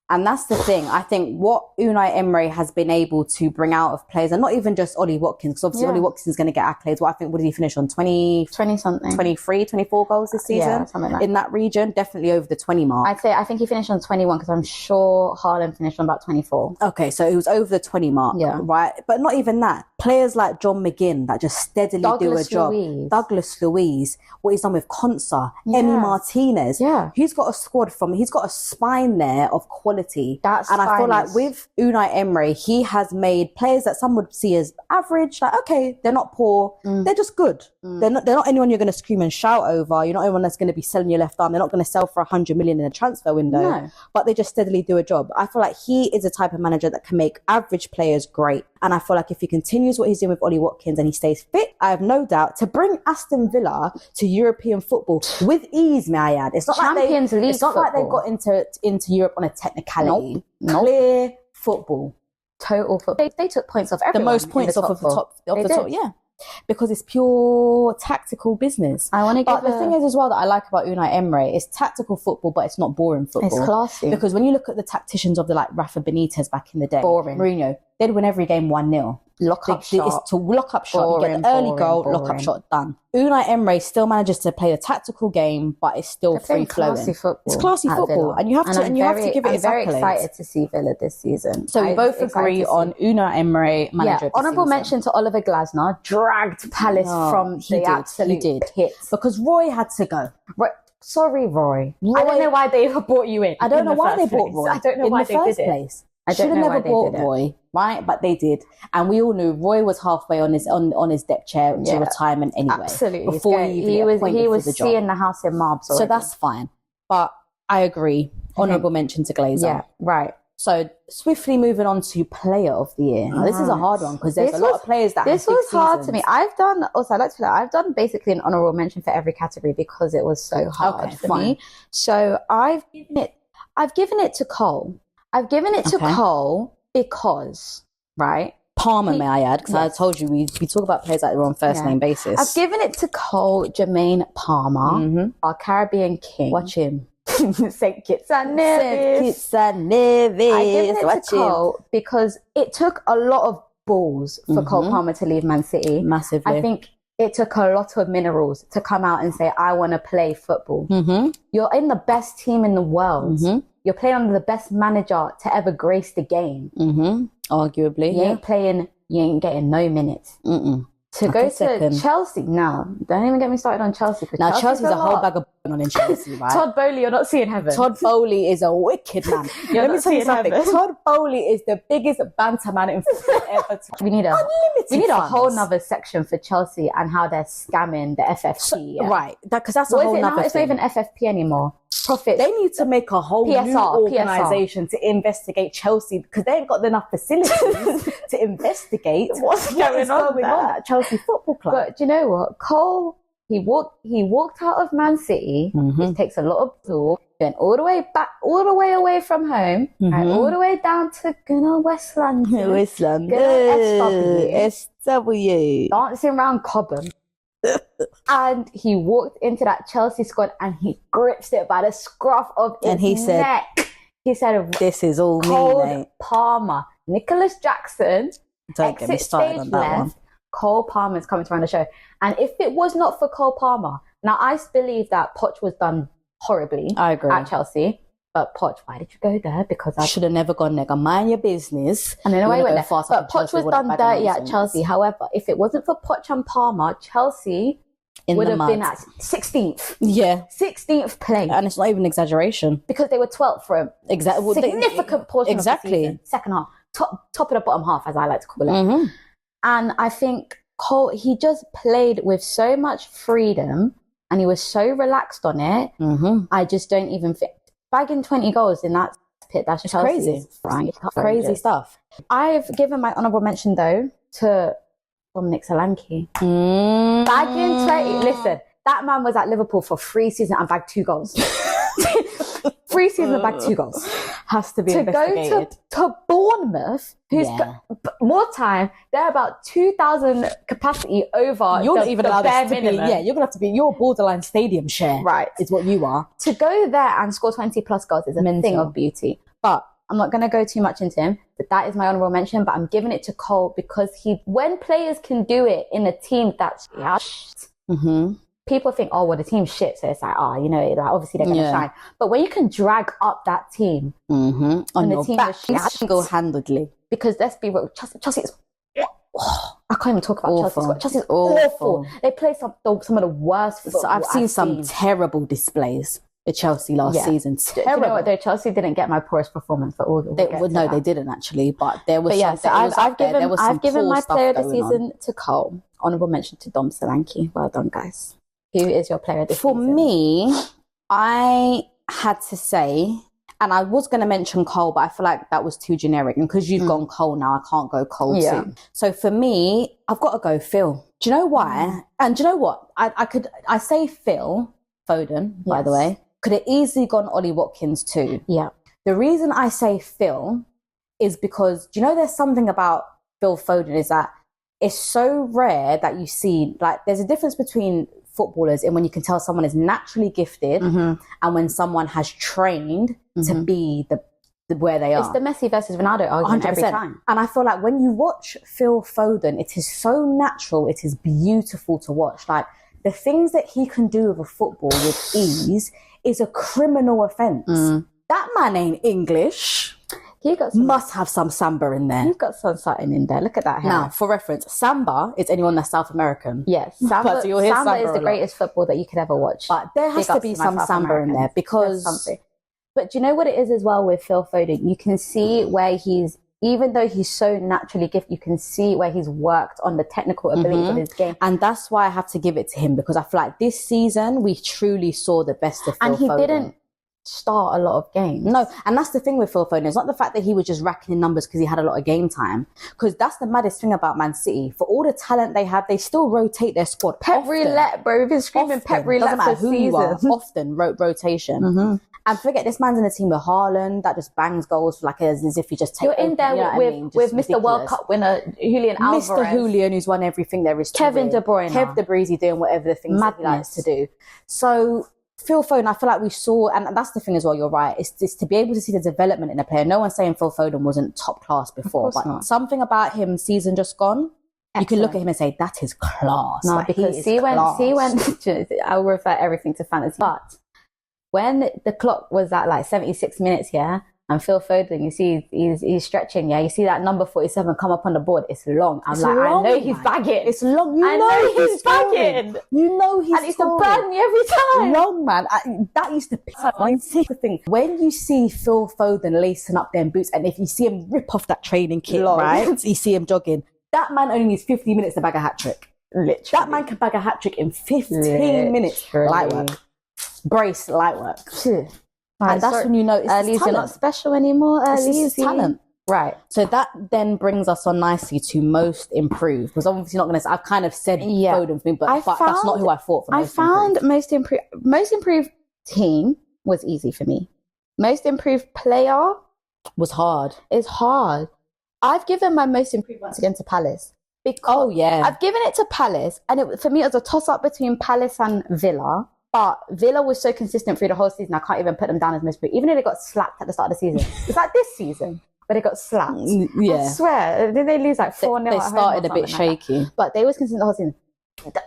And that's the thing. I think what Unai Emery has been able to bring out of players, and not even just Ollie Watkins, because obviously Ollie Watkins is going to get accolades. What did he finish on? 20 something, 23, 24 goals this season? Yeah, something like that. In that region, definitely over the 20 mark. I think he finished on 21 because I'm sure Haaland finished on about 24. Okay, so it was over the 20 mark, right? But not even that. Players like John McGinn that just steadily do a job. Douglas Luiz, what he's done with Konsa, Emi Martinez. Yeah. He's got a spine there of quality. And I feel like with Unai Emery, he has made players that some would see as average, like, okay, they're not poor, they're just good. They're not anyone you're going to scream and shout over. You're not anyone that's going to be selling your left arm. They're not going to sell for 100 million in a transfer window, but they just steadily do a job. I feel like he is a type of manager that can make average players great. And I feel like if he continues what he's doing with Ollie Watkins and he stays fit, I have no doubt to bring Aston Villa to European football with ease, may I add. It's not like they got into Europe on a technicality. Nope. Clear football. Total football. They took points off everyone. The most points off of the top. Yeah. Because it's pure tactical business. But the thing is as well that I like about Unai Emery is tactical football, but it's not boring football. It's classy. Because when you look at the tacticians of the like Rafa Benitez back in the day, boring. Mourinho, they'd win every game 1-0. Lock up shot. It's to lock up shot. You get the early goal, lock up shot, done. Unai Emery still manages to play a tactical game, but it's still free flowing. It's classy football, and you have to give it. I'm very excited to see Villa this season. So we both agree on Unai Emery manager. Yeah. Honourable mention to Oliver Glasner, dragged Palace from the absolute pits because Roy had to go. Sorry, Roy. I don't know why they brought you in. I don't know why they brought Roy. I don't know why they did it. I should have never brought Roy, right? But they did, and we all knew Roy was halfway on his deck chair to retirement anyway. Absolutely, before he was seeing the house in Marbs already. So that's fine. But I agree. Honourable mention to Glazer. Yeah, right. So swiftly moving on to Player of the Year. Now, this is a hard one because there's a lot of players that. This was hard to me. I've done basically an honourable mention for every category because it was so hard for me. So I've given it to Cole. I've given it to Cole because, right? Palmer, may I add, because I told you we talk about players like they're on first name basis. I've given it to Cole Jermaine Palmer, our Caribbean king. Watch him. St. Kitts and Nevis. I've given it to Cole because it took a lot of balls for Cole Palmer to leave Man City. Massively. I think it took a lot of minerals to come out and say, I want to play football. You're in the best team in the world. You're playing under the best manager to ever grace the game. Arguably. You ain't getting no minutes. To go to Chelsea, no. Don't even get me started on Chelsea. Now, Chelsea's a whole bag of on in Chelsea, right? Todd Bowley, you're not seeing heaven. Todd Bowley is a wicked man. Let me tell you something. Todd Bowley is the biggest banter man in football ever. We need a whole nother section for Chelsea and how they're scamming the FFP. Right, because that's a whole nother thing. It's not even FFP anymore. Profit. They need to make a whole new organisation to investigate Chelsea because they ain't got enough facilities to investigate what's going on at Chelsea Football Club. But do you know what? Cole, he walked out of Man City, which takes a lot of tool, went all the way back, all the way away from home, and all the way down to good old West London. West London. Good old SW. Dancing around Cobham. And he walked into that Chelsea squad and he grips it by the scruff of his neck. He said, this is all Cole me, mate. Palmer, Nicholas Jackson, don't get me started on that one. Cole Palmer is coming to run the show. And if it was not for Cole Palmer, now I believe that Poch was done horribly at Chelsea. But Poch, why did you go there? Because I should have never gone there. Mind your business. And then I went there. But Poch was done dirty at Chelsea. However, if it wasn't for Poch and Palmer, Chelsea would have been at 16th. Yeah. 16th place. And it's not even an exaggeration. Because they were 12th for a significant portion of the season. Second half. Top of the bottom half, as I like to call it. And I think Cole, he just played with so much freedom and he was so relaxed on it. I just don't even think. Bagging 20 goals in that pit, that's just crazy. Crazy stuff. I've given my honourable mention, though, to Dominic Solanke. Bagging 20. Listen, that man was at Liverpool for 3 seasons and bagged 2 goals. 3 seasons back, 2 goals. Has to be To investigated. go to Bournemouth, who's more time, they're about 2,000 capacity over You're not even allowed bare to be, minimum. you're gonna have to be your borderline stadium share. Right. Is what you are. To go there and score 20 plus goals is a thing of beauty. But I'm not going to go too much into him. But that is my honourable mention. But I'm giving it to Cole because when players can do it in a team that's people think, oh, well, the team's shit. So it's like, like, obviously they're going to shine. But when you can drag up that team on and your the team back, is single-handedly. because let's be real, Chelsea is... I can't even talk about Awful. Chelsea. Chelsea's awful. They play some of the worst football So I've seen some terrible displays at Chelsea last season. Terrible. You know what, though? Chelsea didn't get my poorest performance for all. They didn't actually, but there was. But so I've given my player of the season to Cole. Honourable mention to Dom Solanke. Well done, guys. Who is your player of the season? For me, I had to say, and I was going to mention Cole, but I feel like that was too generic. And because you've gone Cole now, I can't go Cole too. So for me, I've got to go Phil. Do you know why? And do you know what? I say Phil Foden, by the way. Could have easily gone Ollie Watkins too. Yeah. The reason I say Phil is because, do you know, there's something about Phil Foden is that it's so rare that you see, like, there's a difference between footballers and when you can tell someone is naturally gifted and when someone has trained to be the where they are. It's the Messi versus Ronaldo argument 100%. every time. And I feel like when you watch Phil Foden, it is so natural, it is beautiful to watch. Like, the things that he can do with a football with ease is a criminal offence. That man ain't English. Must have some samba in there. He's got something in there. Look at that hair. Now, for reference, samba is anyone that's South American. Yes, samba is the greatest football that you could ever watch. But there has to be some samba in there because... But do you know what it is as well with Phil Foden? You can see where even though he's so naturally gifted, you can see where he's worked on the technical abilities of his game. And that's why I have to give it to him, because I feel like this season we truly saw the best of Phil Foden. And he didn't start a lot of games. No, and that's the thing with Phil Foden. It's not the fact that he was just racking in numbers because he had a lot of game time. Because that's the maddest thing about Man City. For all the talent they had, they still rotate their squad. Pep roulette, bro. We've been screaming Pep roulette for seasons. Often rotation. And forget, this man's in a team with Haaland that just bangs goals like as if he just takes. You're in there with Mr. World Cup winner Julian Alvarez, Mr. Julian, who's won everything there is to Kevin win. De Bruyne, Kev De Bruyne doing whatever the things that he likes to do. So Phil Foden, I feel like we saw, and that's the thing as well. You're right. It's to be able to see the development in a player. No one's saying Phil Foden wasn't top class before, but something about him season just gone. Excellent. You can look at him and say that is class. No, like, because see when I'll refer everything to fantasy, but when the clock was at like 76 minutes, and Phil Foden, you see he's stretching, you see that number 47 come up on the board. It's long. I know he's bagging. It's long. I know he's bagging. You know he's and it's to burn me every time. Long, man. That used to piss the thing. When you see Phil Foden lacing up them boots, and if you see him rip off that training kit, right? You see him jogging. That man only needs 50 minutes to bag a hat trick. Literally. That man can bag a hat trick in 15 minutes. Light work. Brace light work. And that's when you know it's Early's you're not special anymore. Early's talent. Right. So that then brings us on nicely to most improved. Because obviously not going to... I've kind of said Foden for me, but that's not who I thought for most improved. Most improved team was easy for me. Most improved player was hard. It's hard. I've given my most improved once again to Palace. I've given it to Palace, and for me it was a toss-up between Palace and Villa. But Villa was so consistent through the whole season, I can't even put them down as most improved. Even though they got slapped at the start of the season. It's like this season, but they got slapped. Yeah. I swear. Did they lose like 4-0 They started a bit shaky. But they was consistent the whole season.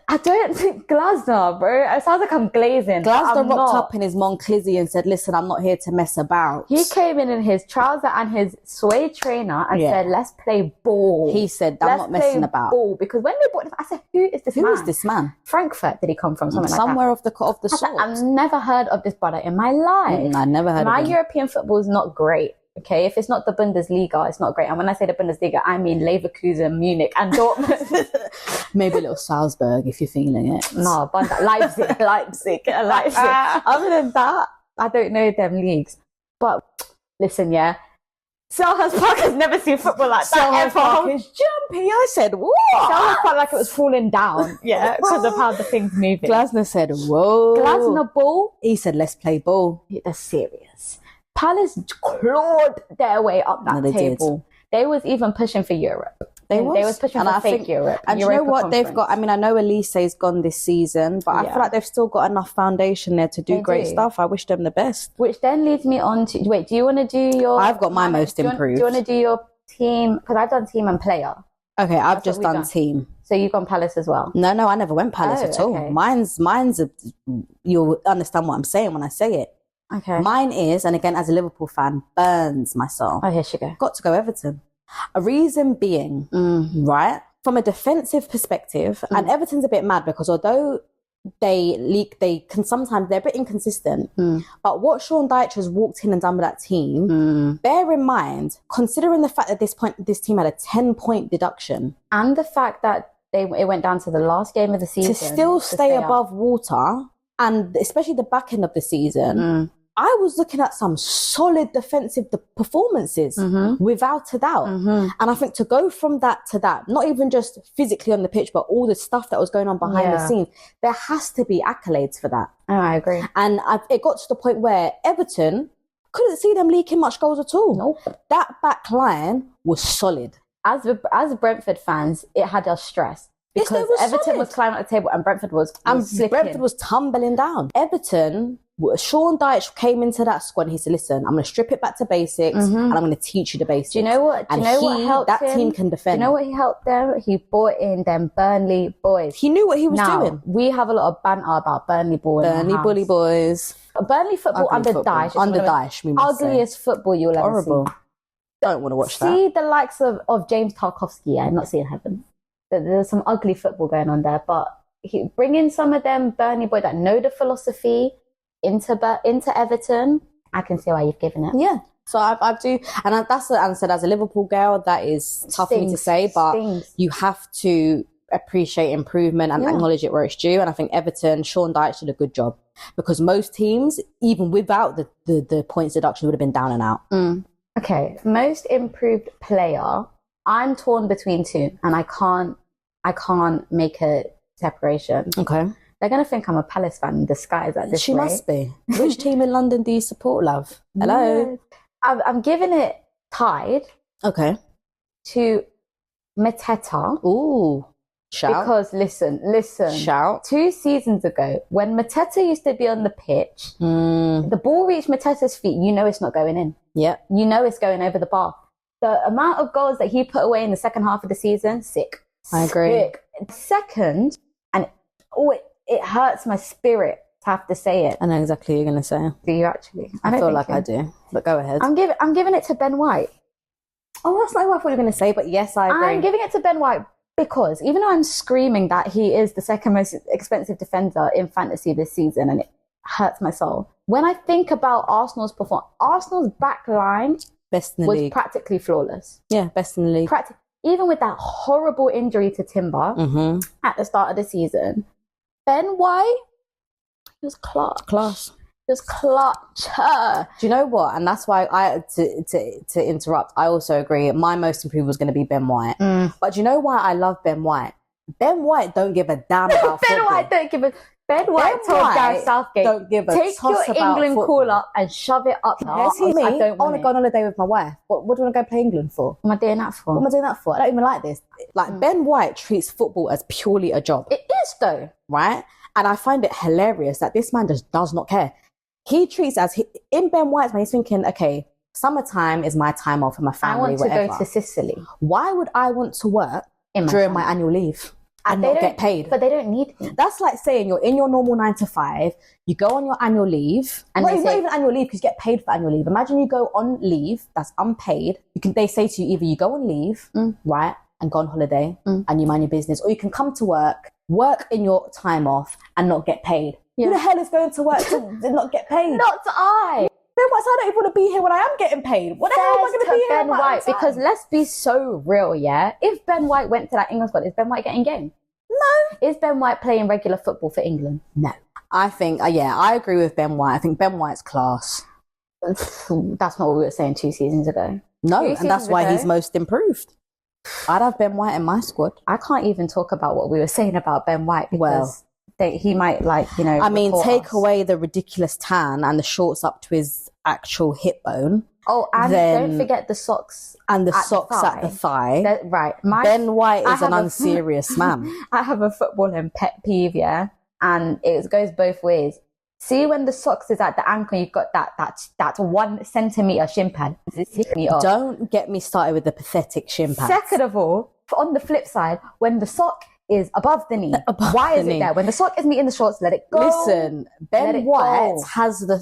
I don't think Glasner, bro. It sounds like I'm glazing. Glasner rocked up in his Monclizzy and said, listen, I'm not here to mess about. He came in his trouser and his suede trainer and said, let's play ball. He said, I'm not messing about. Ball. Because when they bought him, I said, who is this man? Who is this man? Frankfurt did he come from? Somewhere like that. of the sort. I've never heard of this brother in my life. I never heard of him. My European football is not great. Okay, if it's not the Bundesliga, it's not great. And when I say the Bundesliga, I mean Leverkusen, Munich, and Dortmund. Maybe a little Salzburg if you're feeling it. No, Leipzig. Other than that, I don't know them leagues. But listen, Selhurst Park has never seen football like that Selhurst Park ever. is jumpy. I said, what? Selhurst felt like it was falling down, yeah, because of how the thing's moving. Glasner said, whoa. Glasner ball, He said, let's play ball. they're serious. Palace clawed their way up that they table. They was even pushing for Europe. They was pushing for fake Europe. And you know what they've got? I mean, I know Elise's gone this season, but I feel like they've still got enough foundation there to do great stuff. I wish them the best. Which then leads me on to, wait, do you want to do your... I've got my most improved. Do you want to do your team? Because I've done team and player. Okay, I've just done team. So you've gone Palace as well? No, I never went Palace at all. Okay. Mine's you'll understand what I'm saying when I say it. Okay. Mine is, and again, as a Liverpool fan, burns my soul. Oh, here she go. Got to go Everton. A reason being, right, from a defensive perspective, and Everton's a bit mad because although they're a bit inconsistent, but what Sean Dyche has walked in and done with that team, bear in mind, considering the fact that this team had a 10-point deduction. And the fact that it went down to the last game of the season. To still stay above water, and especially the back end of the season, I was looking at some solid defensive performances, without a doubt. And I think to go from that to that, not even just physically on the pitch, but all the stuff that was going on behind the scenes, there has to be accolades for that. Oh, I agree. And it got to the point where Everton couldn't see them leaking much goals at all. Nope. That back line was solid. As Brentford fans, it had us stressed. Because Everton was climbing up the table and Brentford was slipping. Brentford was tumbling down. Everton, Sean Dyche came into that squad and he said, listen, I'm going to strip it back to basics and I'm going to teach you the basics. Do you know what? What helped that him? team can defend. Do you know what he helped them? He brought in them Burnley boys. He knew what he was doing. We have a lot of banter about Burnley boys. Burnley bully boys. Burnley football under Dyche. Under Dyche, we must ugliest football you'll ever see. Don't want to watch that. See the likes of James Tarkowski, not seeing heaven. There's some ugly football going on there, but bring in some of them Burnley boys that know the philosophy into Everton. I can see why you've given it. Yeah. So I do, and that's what I said as a Liverpool girl. That is tough for me to say, but you have to appreciate improvement and acknowledge it where it's due. And I think Everton, Sean Dyche did a good job because most teams, even without the points deduction, would have been down and out. Okay, most improved player. I'm torn between two, and I can't make a separation. Okay. They're going to think I'm a Palace fan in disguise at this She rate. must be. Which team in London do you support, love? Hello? Yeah. I'm giving it tied to Mateta. Ooh. Shout. Because listen. Shout. 2 seasons ago, when Mateta used to be on the pitch, the ball reached Mateta's feet, you know it's not going in. Yep. You know it's going over the bar. The amount of goals that he put away in the second half of the season, sick. I agree. Sick. Second, and it hurts my spirit to have to say it. I know exactly what you're going to say. Do you actually? I feel like I do, but go ahead. I'm giving it to Ben White. Oh, that's not what I thought you were going to say, but yes, I agree. I'm giving it to Ben White because even though I'm screaming that he is the second most expensive defender in fantasy this season, and it hurts my soul, when I think about Arsenal's performance, Arsenal's back line best in the league. Practically flawless. Yeah, best in the league. Even with that horrible injury to Timber at the start of the season, Ben White, he was class. He was clutch. Do you know what? And that's why to interrupt, I also agree. My most improved was going to be Ben White. But do you know why I love Ben White? Ben White don't give a damn about football. Ben White told Gareth Southgate, don't give a take toss your about England football. call up and shove it up there. I don't want to it. go on holiday with my wife. What do you want to go play England for? What am I doing that for? What am I doing that for? I don't even like this. Like Ben White treats football as purely a job. It is though. Right? And I find it hilarious that this man just does not care. He treats in Ben White's mind, he's thinking, okay, summertime is my time off for my family, I want to go to Sicily. Why would I want to work during my annual leave and not get paid? But they don't need me. That's like saying you're in your normal 9 to 5, you go on your annual leave, and not even annual leave because you get paid for annual leave. Imagine you go on leave that's unpaid. They say to you either you go on leave, right, and go on holiday and you mind your business, or you can come to work in your time off and not get paid. Yeah. Who the hell is going to work to not get paid? Not I. Ben White, I don't even want to be here when I am getting paid. What the hell am I going to be here? Ben White, because let's be so real, yeah? If Ben White went to that England squad, is Ben White getting game? No. Is Ben White playing regular football for England? No. I think, I agree with Ben White. I think Ben White's class. That's not what we were saying 2 seasons ago. No, and that's why he's most improved. I'd have Ben White in my squad. I can't even talk about what we were saying about Ben White because he might I mean, take away the ridiculous tan and the shorts up to his actual hip bone. Oh, and don't forget the socks. And the socks at the thigh. Right. Ben White is an unserious man. I have a footballing pet peeve, yeah? And it goes both ways. See, when the socks is at the ankle, you've got that 1 centimetre shin pad. It's hitting me off. Don't get me started with the pathetic shin pads. Second of all, on the flip side, when the sock is above the knee, why is it there? When the sock is meeting the shorts, let it go. Listen, Ben White has the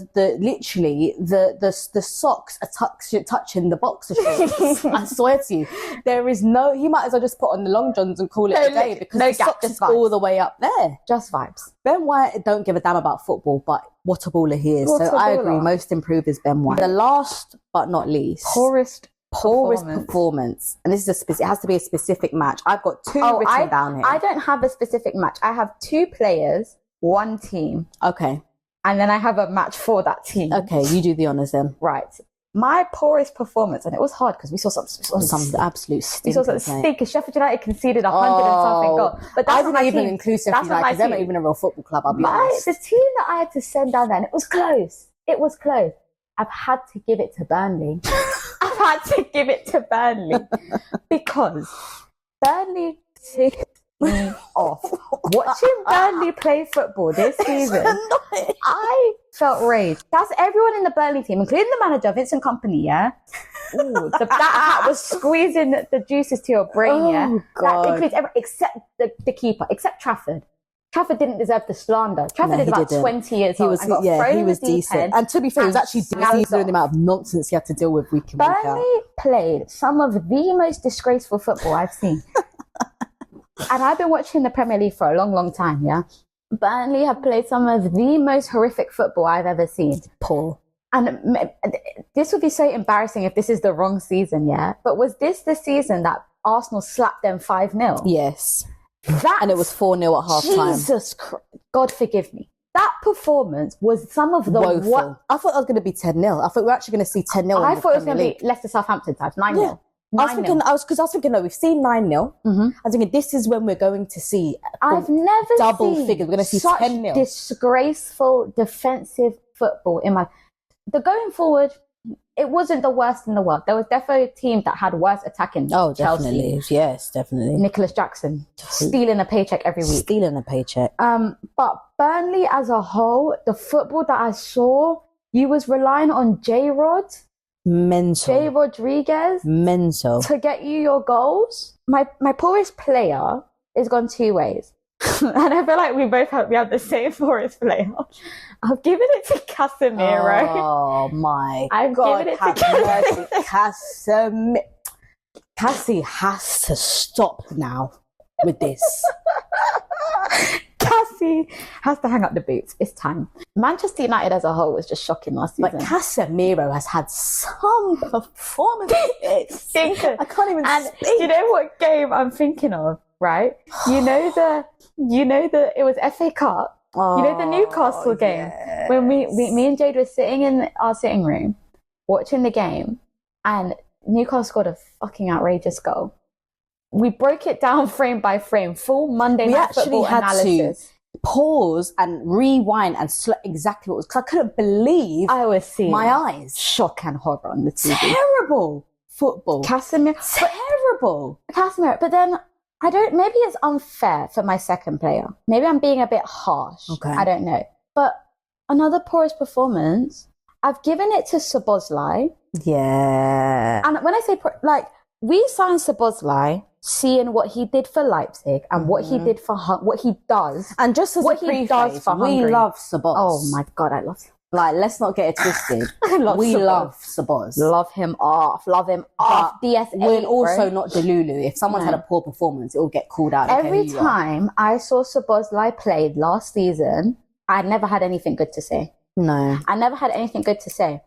socks are touching the boxer shorts. I swear to you, there is no. He might as well just put on the long johns and call it a day because the socks is all the way up there. Just vibes. Ben White don't give a damn about football, but what a baller he is. So I agree. Most improved is Ben White. The last but not least, poorest performance, and this is it has to be a specific match. I've got 2 written down here. I don't have a specific match. I have 2 players, 1 team. Okay. And then I have a match for that team. Okay, you do the honours then. Right. My poorest performance, and it was hard because we saw some absolute stinkers. We saw some stinkers. Sheffield United conceded 100 and something goal. But that's I didn't even include Sheffield United because they're not even a real football club, I'll be honest. The team that I had to send down there, and it was close. It was close. I've had to give it to Burnley. I've had to give it to Burnley because Burnley ticked me off. Watching Burnley play football this season, I felt rage. That's everyone in the Burnley team, including the manager, Vincent Kompany, yeah? Ooh, that hat was squeezing the juices to your brain, yeah? God. That includes everyone except the keeper, except Trafford. Trafford didn't deserve the slander. Trafford is about 20 years old. He was decent. And to be fair, he was actually decent in the amount of nonsense he had to deal with week in, week out. Burnley played some of the most disgraceful football I've seen. And I've been watching the Premier League for a long, long time, yeah? Burnley have played some of the most horrific football I've ever seen. Poor. And this would be so embarrassing if this is the wrong season, yeah? But was this the season that Arsenal slapped them 5-0? Yes. And it was 4-0 at half time. Jesus Christ. God forgive me. That performance was some of the woeful. I thought it was going to be 10-0. I thought we were actually going to see 10-0. I thought it was going to be Leicester Southampton type, 9-0. Yeah. I was thinking, no, we've seen 9-0. I was thinking, this is when we're going to see I've never double seen figures. We're going to see such 10-0. Disgraceful defensive football in my... The going forward, it wasn't the worst in the world. There was definitely teams that had worse attacking. Oh, Chelsea. definitely. Yes, definitely. Nicholas Jackson, stealing a paycheck every week. Stealing a paycheck. But Burnley as a whole, the football that I saw, you was relying on J-Rod. Mental. Jay Rodriguez. Mental. To get you your goals. My poorest player is gone 2 ways. And I feel like we have the same poorest player. I've given it to Casemiro. Oh my God. Given it to Casemiro. Cassie has to stop now with this. Cassie has to hang up the boots. It's time. Manchester United as a whole was just shocking last season. But Casemiro has had some performances. I can't even speak. You know what game I'm thinking of, right? You know it was FA Cup. You know the Newcastle game when me and Jade were sitting in our sitting room watching the game, and Newcastle scored a fucking outrageous goal. We broke it down frame by frame, full Monday Night Football analysis. We had to pause and rewind and exactly what it was, because I couldn't believe I was seeing my eyes. Shock and horror on the TV. Terrible football. Casemiro. Terrible. Casemiro. But then maybe it's unfair for my second player. Maybe I'm being a bit harsh. Okay. I don't know. But another poorest performance, I've given it to Szoboszlai. Yeah. And when I say, we signed Szoboszlai seeing what he did for Leipzig and what he did for what he does. And just as what he does for Hungary. We love Szobosz. Oh my God, I love him. Let's not get it twisted. We love Szobosz. Love him off. DS8. We're also not Delulu. If someone had a poor performance, it will get called out. Every time I saw Szoboszlai played last season, I never had anything good to say. No. I never had anything good to say.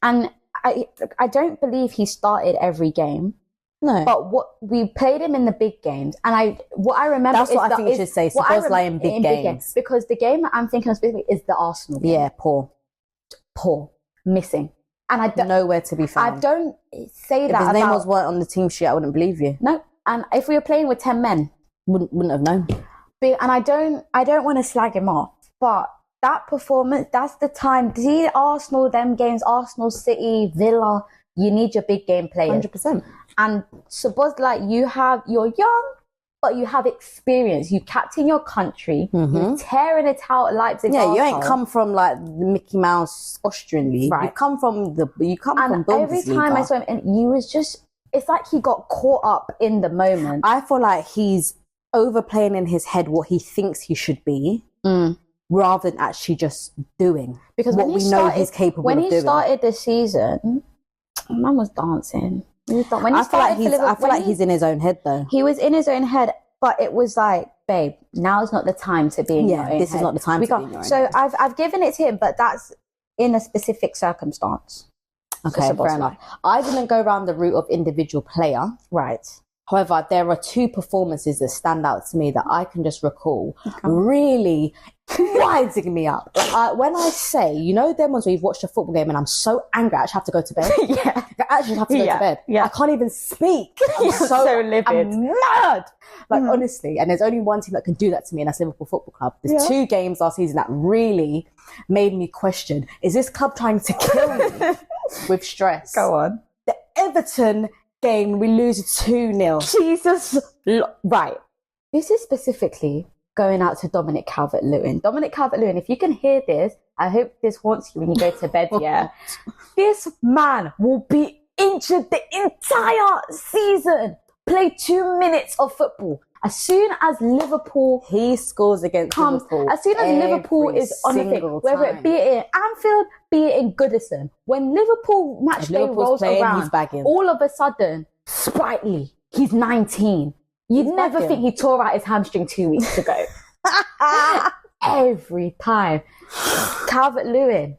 And I don't believe he started every game. No. But we played him in the big games. And I remember... That's what I think you should say. Szoboszlai in big games. Because the game that I'm thinking of specifically is the Arsenal game. Yeah, poor. Missing. And I don't, nowhere to be found. I don't say If that his name about... weren't on the team sheet, I wouldn't believe you. No. And if we were playing with 10 men... Wouldn't have known. And I don't want to slag him off, but that performance, that's the time. See Arsenal, them games, Arsenal, City, Villa, you need your big game players. 100%. And suppose like you're young, but you have experience. You captain your country. You're tearing it out at Leipzig. Yeah, Arsenal. you ain't come from like the Mickey Mouse Austrian league. Right. You come from And every time I saw him, and you was just, it's like he got caught up in the moment. I feel like he's overplaying in his head what he thinks he should be, rather than actually just doing Because what we know he's capable of doing. When he started the season, man was dancing. I feel like he's in his own head though. He was in his own head, but it was like, babe, now's not the time to be in your own this head. is not the time to be in your own So head. I've given it to him, but that's in a specific circumstance. Okay, fair enough. I didn't go around the route of individual player. Right. However, there are two performances that stand out to me that I can just recall really winding me up. When I say, you know, them ones where you've watched a football game and I'm so angry, I actually have to go to bed. I actually have to go to bed. Yeah. I can't even speak. I'm so livid. I'm mad. Like, honestly, and there's only one team that can do that to me, and that's Liverpool Football Club. There's 2 games last season that really made me question, is this club trying to kill me with stress? Go on. The Everton game, we lose 2-0. Jesus. Right. This is specifically going out to Dominic Calvert-Lewin. Dominic Calvert-Lewin, if you can hear this, I hope this haunts you when you go to bed, yeah? This man will be injured the entire season. Play 2 minutes of football. As soon as Liverpool... He scores against Liverpool. As soon as Liverpool is on the thing, whether it be it in Anfield, be it in Goodison, when Liverpool match day rolls playing, around, he's bagging. all of a sudden, sprightly, he's 19. You'd never think he tore out his hamstring 2 weeks ago. Every time. Calvert-Lewin,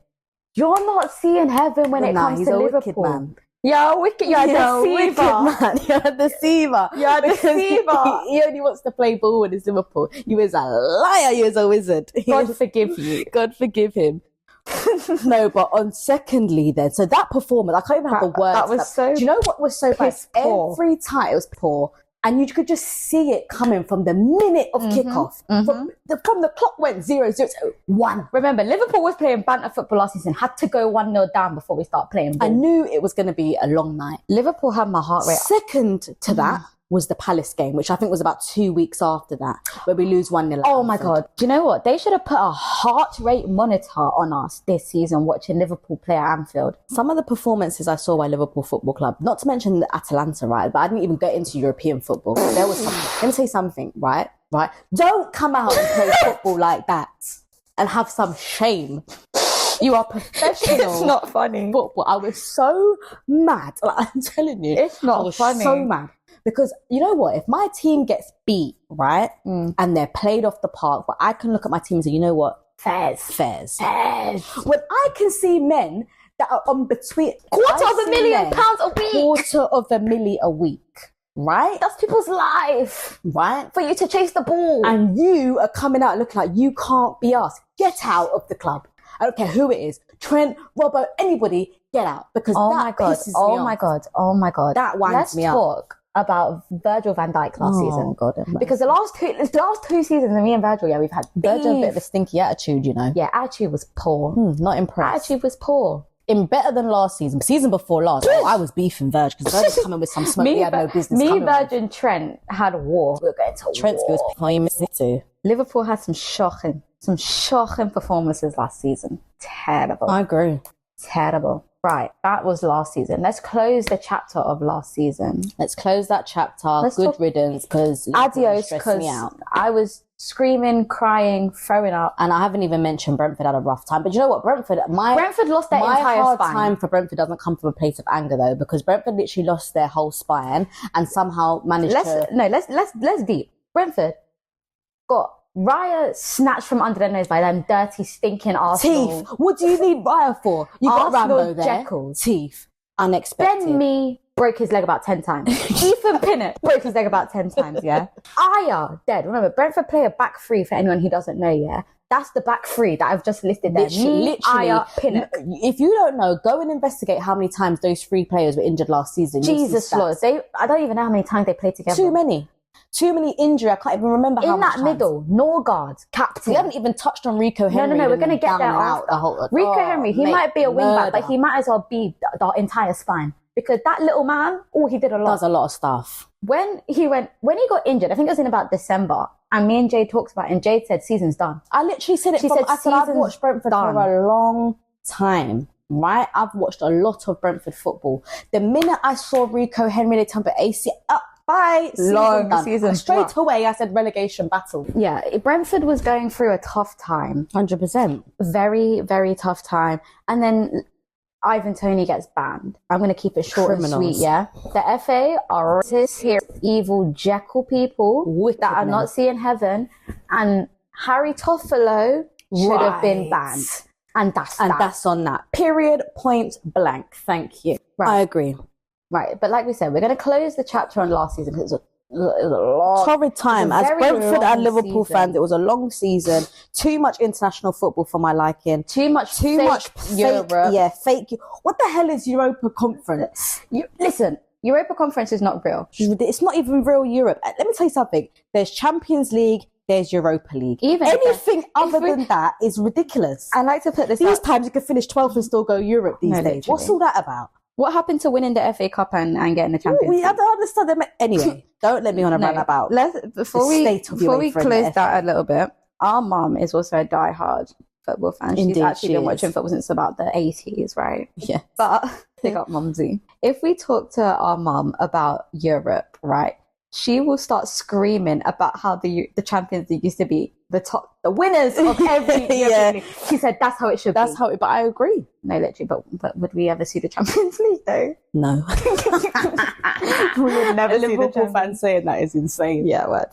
you're not seeing heaven when it comes to Liverpool. Wicked man. You're wicked. You're a deceiver. Man. You're a deceiver. You're a deceiver. He only wants to play ball with his Liverpool. You is a liar. You is a wizard. God forgive you. God forgive him. No, but secondly then, so that performance, I can't even have the words. That was so... Do you know what was so bad? Poor. Every time it was poor. And you could just see it coming from the minute of kickoff. From the clock went 0-0 to 1. Remember, Liverpool was playing banter football last season, had to go 1-0 down before we start playing ball. I knew it was going to be a long night. Liverpool had my heart rate. Second to that was the Palace game, which I think was about 2 weeks after that, where we lose 1-0. Oh my God. Do you know what? They should have put a heart rate monitor on us this season watching Liverpool play at Anfield. Some of the performances I saw by Liverpool Football Club, not to mention the Atalanta, right? But I didn't even get into European football. There was some, let me say something, right? Don't come out and play football like that and have some shame. You are professional. It's not funny. Football. I was so mad. Like, I'm telling you. It's not I was funny. so mad. Because you know what? If my team gets beat, right, and they're played off the park, but I can look at my team and say, you know what? Fairs. When I can see men that are on between £250,000 a week. £250,000 a week, right? That's people's life. Right? For you to chase the ball. And you are coming out looking like you can't be us. Get out of the club. I don't care who it is. Trent, Robbo, anybody, get out. Because that pisses me off. Oh my God. That winds me up. Let's talk about Virgil van Dijk last season. God, because the last two seasons, me and Virgil, we've had Virgil a bit of a stinky attitude, you know. Yeah, attitude was poor. Not impressed. Attitude was poor. In better than last season before last, I was beefing Virgil because Virgil's coming with some smoke he had no business coming with. Virgil and Trent had a war. We were going to Trent's war. was Liverpool had some shocking performances last season. Terrible. I agree. Terrible. Right, that was last season. Let's close the chapter of last season. Let's close that chapter. Good riddance, because adios, because I was screaming, crying, throwing up. And I haven't even mentioned Brentford had a rough time. But you know what? Brentford lost their entire hard spine. Time for Brentford doesn't come from a place of anger though, because Brentford literally lost their whole spine and somehow managed let's deep. Brentford got Raya snatched from under their nose by them dirty, stinking Arsenal. Teeth. What do you need Raya for? You got Arsenal Rambo there. Jackals. Teeth. Unexpected. Ben Mee broke his leg about 10 times. Ethan Pinnock broke his leg about 10 times, yeah? Aya, dead. Remember, Brentford play a back three for anyone who doesn't know, yeah? That's the back three that I've just listed there. Literally, Aya, Pinnock. If you don't know, go and investigate how many times those three players were injured last season. Jesus Lord. I don't even know how many times they played together. Too many injury. I can't even remember how much In that middle, Norgard, captain. We haven't even touched on Rico Henry. No, we're going to get there after. Rico Henry, he might be a wing back, but he might as well be the entire spine. Because that little man, he did a lot. Does a lot of stuff. When he got injured, I think it was in about December, and me and Jade talked about it, and Jade said, season's done. I literally said it. I said I've watched Brentford for a long time, right? I've watched a lot of Brentford football. The minute I saw Rico Henry, they turned AC up. Bye. Season. Straight away, I said relegation battle. Yeah, Brentford was going through a tough time. 100%. Very, very tough time. And then Ivan Toney gets banned. I'm going to keep it short and sweet, yeah? The FA are here, evil Jekyll people that are not seeing heaven. And Harry Toffolo should have been banned. And that's on that. Period, point blank. Thank you. Right. I agree. Right, but like we said, we're going to close the chapter on last season because it was a long... Torrid time. As Brentford and Liverpool fans, it was a long season. Too much international football for my liking. Too much Europe. Fake. What the hell is Europa Conference? Listen, Europa Conference is not real. It's not even real Europe. Let me tell you something. There's Champions League. There's Europa League. Anything other than that is ridiculous. I like to put this These times you can finich 12th and still go Europe these days. Literally. What's all that about? What happened to winning the FA Cup and getting the Champions League? I don't understand them. Anyway, don't let me on a rant about before we close that a little bit, our mum is also a diehard football fan. She's actually been watching football since about the 80s, right? Yeah. But they got mumsy. If we talk to our mum about Europe, right, she will start screaming about how the Champions League used to be the winners of every European League. She said that's how it should be. But I agree. No, literally, but would we ever see the Champions League though? No. We would never see Liverpool fans saying that is insane. Yeah, word.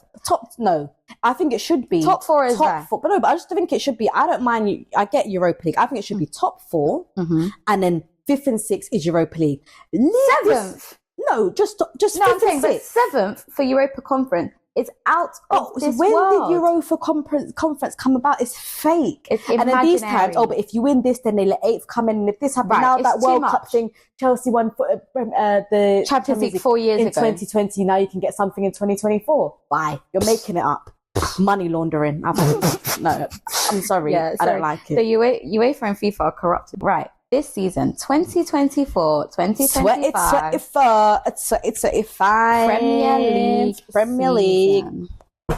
No. I think it should be top four is top four. But no, but I just think it should be, I don't mind I get Europa League. I think it should be top four and then 5th and 6th is Europa League. 7th. No, just 5th and 6th. 7th for Europa Conference is out of this when world. the Europa conference come about, it's fake. It's and imaginary. then these times, but if you win this, then they let 8th come in. And if this happens now, that World Cup thing, Chelsea won the Champions League 4 years in ago. 2020. Now you can get something in 2024. Why? You're making it up. Money laundering. No, I'm sorry. I don't like it. The UEFA and FIFA are corrupted. Right. This season, 2024, 2025. It's a fine Premier League.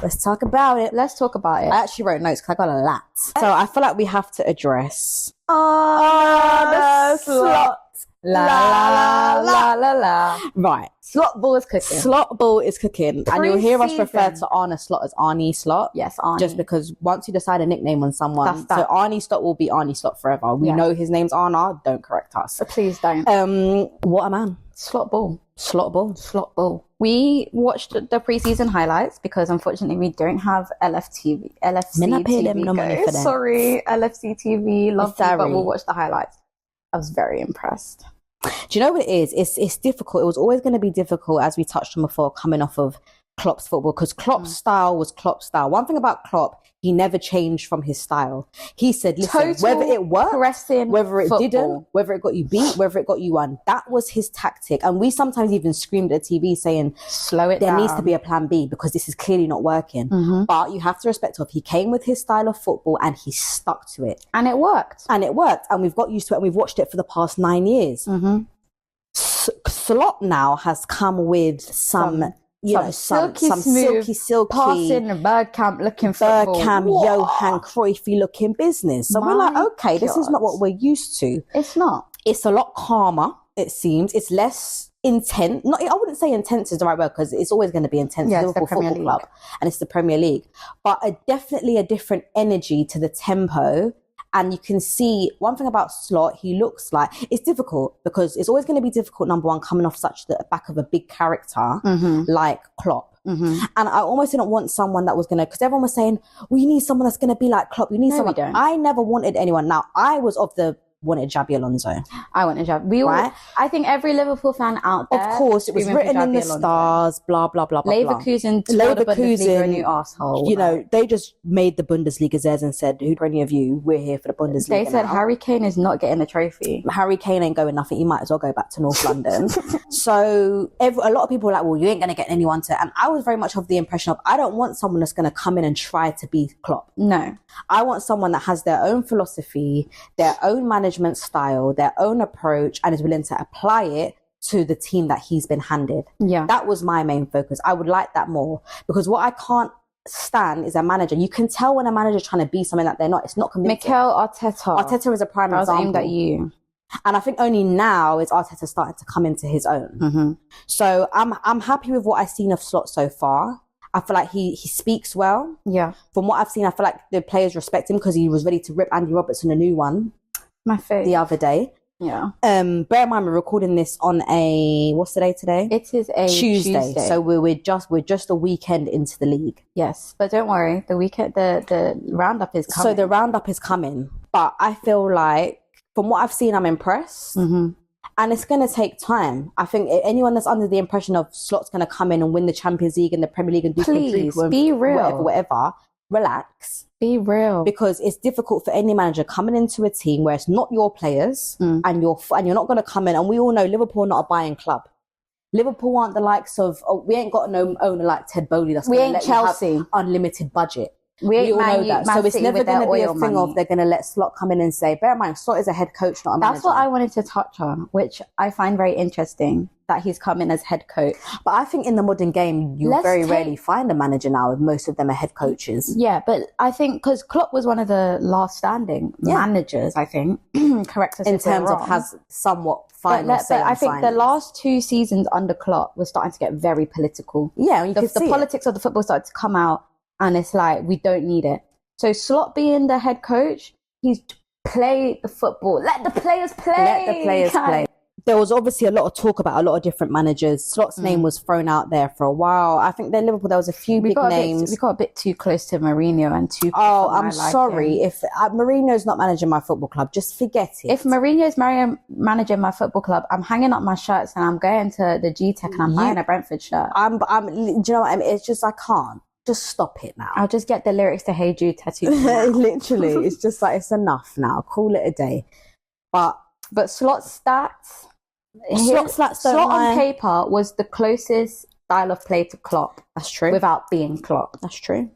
Let's talk about it. I actually wrote notes because I got a lot. So I feel like we have to address the slot. La la la la la. Right. Slot ball is cooking. Slot ball is cooking. And you'll hear us refer to Arne Slot as Arnie Slot. Yes, Arnie. Just because once you decide a nickname on someone, so Arnie Slot will be Arnie Slot forever. We know his name's Arne. Don't correct us. So please don't. What a man. Slot ball. Slot ball. Slot ball. We watched the preseason highlights because unfortunately we don't have LFC TV. No money for them. Sorry, LFC TV. Love you, but we'll watch the highlights. I was very impressed. Do you know what it is? It's difficult. It was always going to be difficult, as we touched on before, coming off of Klopp's football, because Klopp's style was Klopp's style. One thing about Klopp, he never changed from his style. He said, listen, whether it worked, whether it didn't, whether it got you beat, whether it got you won, that was his tactic. And we sometimes even screamed at TV saying, slow it down. There needs to be a plan B because this is clearly not working. But you have to respect him. He came with his style of football and he stuck to it. And it worked. And we've got used to it and we've watched it for the past 9 years. Slot now has come with some silky, passing the Bergkamp looking football. Bergkamp, Johan Cruyffy looking business. So we're like, okay, this is not what we're used to. It's not. It's a lot calmer, it seems. It's less intense. I wouldn't say intense is the right word because it's always going to be intense. Yeah, Liverpool Football Club and it's the Premier League. But definitely a different energy to the tempo. And you can see one thing about Slot, he looks like, it's difficult because it's always going to be difficult, number one, coming off such the back of a big character like Klopp. And I almost didn't want someone that was going to, because everyone was saying, well, you need someone that's going to be like Klopp. You need someone. We don't. I never wanted anyone. Now, I was of the wanted Xabi Alonso. I wanted Xabi. We all, I think every Liverpool fan out there. Of course, it was written in the stars, blah, blah, blah, blah, blah. Leverkusen told the Bundesliga a new arsehole. You know, they just made the Bundesliga theirs and said, who for any of you, we're here for the Bundesliga. They said Harry Kane is not getting a trophy. Harry Kane ain't going nothing. You might as well go back to North London. So a lot of people were like, well, you ain't going to get anyone to... And I was very much of the impression of, I don't want someone that's going to come in and try to be Klopp. No. I want someone that has their own philosophy, their own management style, their own approach, and is willing to apply it to the team that he's been handed. Yeah. That was my main focus. I would like that more, because what I can't stand is a manager. You can tell when a manager's trying to be something that they're not. It's not convincing. Mikel Arteta. Arteta is a prime example. Aimed at you. And I think only now is Arteta starting to come into his own. Mm-hmm. So I'm happy with what I've seen of Slot so far. I feel like he speaks well. Yeah. From what I've seen, I feel like the players respect him because he was ready to rip Andy Robertson a new one. My face. The other day. Yeah. Bear in mind we're recording this on what's the day today? It is a Tuesday. So we're just a weekend into the league. Yes, but don't worry, the weekend the roundup is coming. So the roundup is coming, but I feel like from what I've seen, I'm impressed. Mm-hmm. And it's going to take time. I think anyone that's under the impression of Slot's going to come in and win the Champions League and the Premier League and do please be real, whatever, relax. Be real, because it's difficult for any manager coming into a team where it's not your players and you're not going to come in. And we all know Liverpool are not a buying club. Liverpool aren't the likes of we ain't got no owner like Ted Bowley that's going to let Chelsea. You have unlimited budget. We all know that. So it's never going to be a thing money. of they're going to let Slot come in and say, bear in mind, Slot is a head coach, not a manager. That's what I wanted to touch on, which I find very interesting, that he's come in as head coach. But I think in the modern game, you very rarely find a manager now. Most of them are head coaches. Yeah, but I think because Klopp was one of the last standing managers, I think, correct us in if we're terms wrong. of has somewhat final say but on I think finance. the last 2 seasons under Klopp were starting to get very political. Yeah, you the see politics of the football started to come out, and it's like, we don't need it. So Slot being the head coach, he's played the football. Let the players play. Let the players play. There was obviously a lot of talk about a lot of different managers. Slot's name was thrown out there for a while. I think then Liverpool, there was a few big names. We got a bit too close to Mourinho and too. Oh, I'm sorry. If Mourinho's not managing my football club, just forget it. If Mourinho's managing my football club, I'm hanging up my shirts and I'm going to the G-Tech and I'm buying a Brentford shirt. Do you know what I mean? It's just, I can't. Just stop it now. I'll just get the lyrics to Hey Jude tattooed. Literally, it's just like, it's enough now. Call it a day. But Slot's stats. Slot on paper was the closest style of play to Klopp. That's true. Without being Klopp. That's true.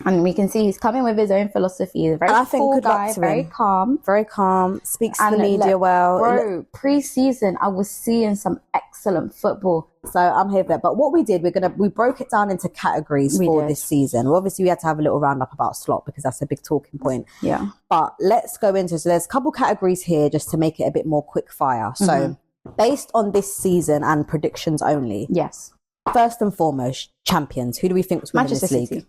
And we can see he's coming with his own philosophy. He's a very cool guy, very calm. Very calm. Speaks to the media well. Bro, pre-season, I was seeing some excellent football. So I'm here for that. But what we did, we broke it down into categories for this season. Well, obviously, we had to have a little roundup about Slot because that's a big talking point. Yeah. But let's go into, so there's a couple categories here just to make it a bit more quick fire. So based on this season and predictions only. Yes. First and foremost, champions. Who do we think was winning this league? City.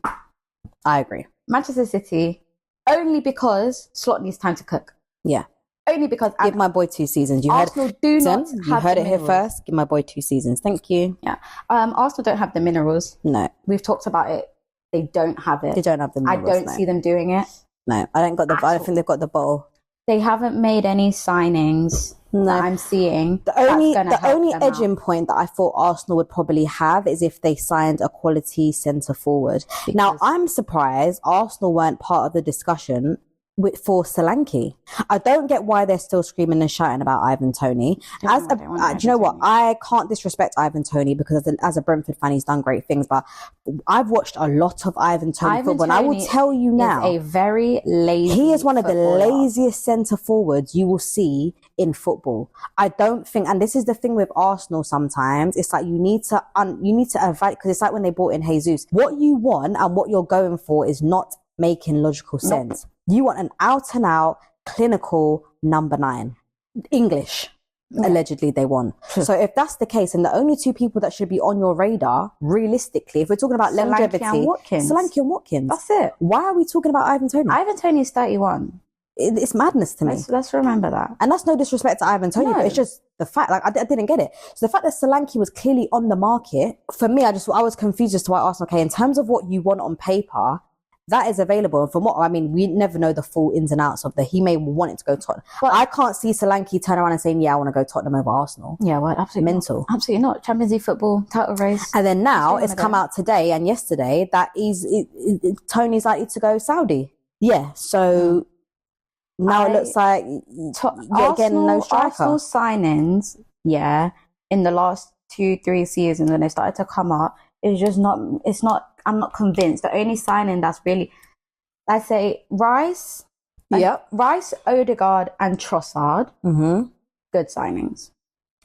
I agree. Manchester City, only because Slot needs time to cook. Yeah. Only because... Give my boy 2 seasons. You Arsenal heard it here first. Give my boy 2 seasons. Thank you. Yeah. Arsenal don't have the minerals. No. We've talked about it. They don't have it. They don't have the minerals. I don't see them doing it. No. I don't think they've got the bottle. They haven't made any signings that I'm seeing. The only edging point that I thought Arsenal would probably have is if they signed a quality centre forward. Now, I'm surprised Arsenal weren't part of the discussion for Solanke. I don't get why they're still screaming and shouting about Ivan Toney. Do you know what? I can't disrespect Ivan Toney because as a Brentford fan, he's done great things. But I've watched a lot of Ivan Toney football, and I will tell you now, he is a very lazy. He is one of the laziest centre forwards you will see in football. I don't think, and this is the thing with Arsenal. Sometimes it's like you need to evaluate, because it's like when they brought in Jesus. What you want and what you're going for is not making logical sense. You want an out and out clinical number 9. English, allegedly they want. So if that's the case, and the only 2 people that should be on your radar, realistically, if we're talking about longevity, Solanke and Watkins. That's it. Why are we talking about Ivan Toney? Ivan Toney is 31. It's madness to me. Let's remember that. And that's no disrespect to Ivan Toney, but it's just the fact, like, I didn't get it. So the fact that Solanke was clearly on the market, for me, I was confused as to why Arsenal, okay, in terms of what you want on paper, that is available. And from what I mean, we never know the full ins and outs of he may want it to go Tottenham. But I can't see Solanke turn around and saying, yeah, I want to go Tottenham over Arsenal. Yeah, well, absolutely mental. Not. Absolutely not. Champions League football, title race. And then now it's come out today and yesterday that Tony's likely to go Saudi. Yeah, so now it looks like again no striker. Arsenal signings, in the last 2-3 seasons when they started to come up, I'm not convinced. The only signing that's really, I'd say Rice, Rice, Odegaard and Trossard, good signings.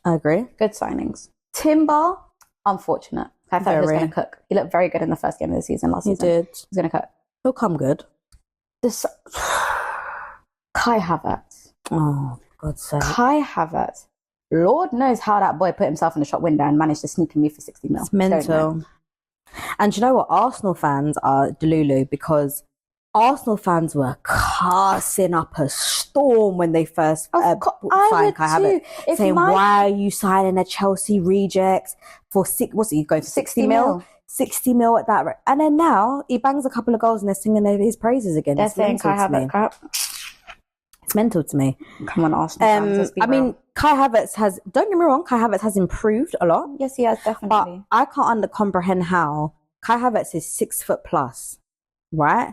I agree. Good signings. Timber, unfortunate. I thought he was going to cook. He looked very good in the first game of the season last season. He did. He's going to cook. He'll come good. Kai Havertz. Oh, God's sake. Kai Havertz. Lord knows how that boy put himself in the shop window and managed to sneak and move for 60 mil. It's mental. And you know what? Arsenal fans are delulu because Arsenal fans were casting up a storm when they first signed Kai Havertz, saying, why are you signing a Chelsea reject for what's he going for 60 mil? 60 mil at that rate. And then now he bangs a couple of goals and they're singing over his praises again. They're saying Kai Havertz crap. It's mental to me. Come on, Arsenal fans. I mean, Kai Havertz has, don't get me wrong, Kai Havertz has improved a lot. Yes, he has, definitely. But I can't comprehend how Kai Havertz is 6 foot plus, right?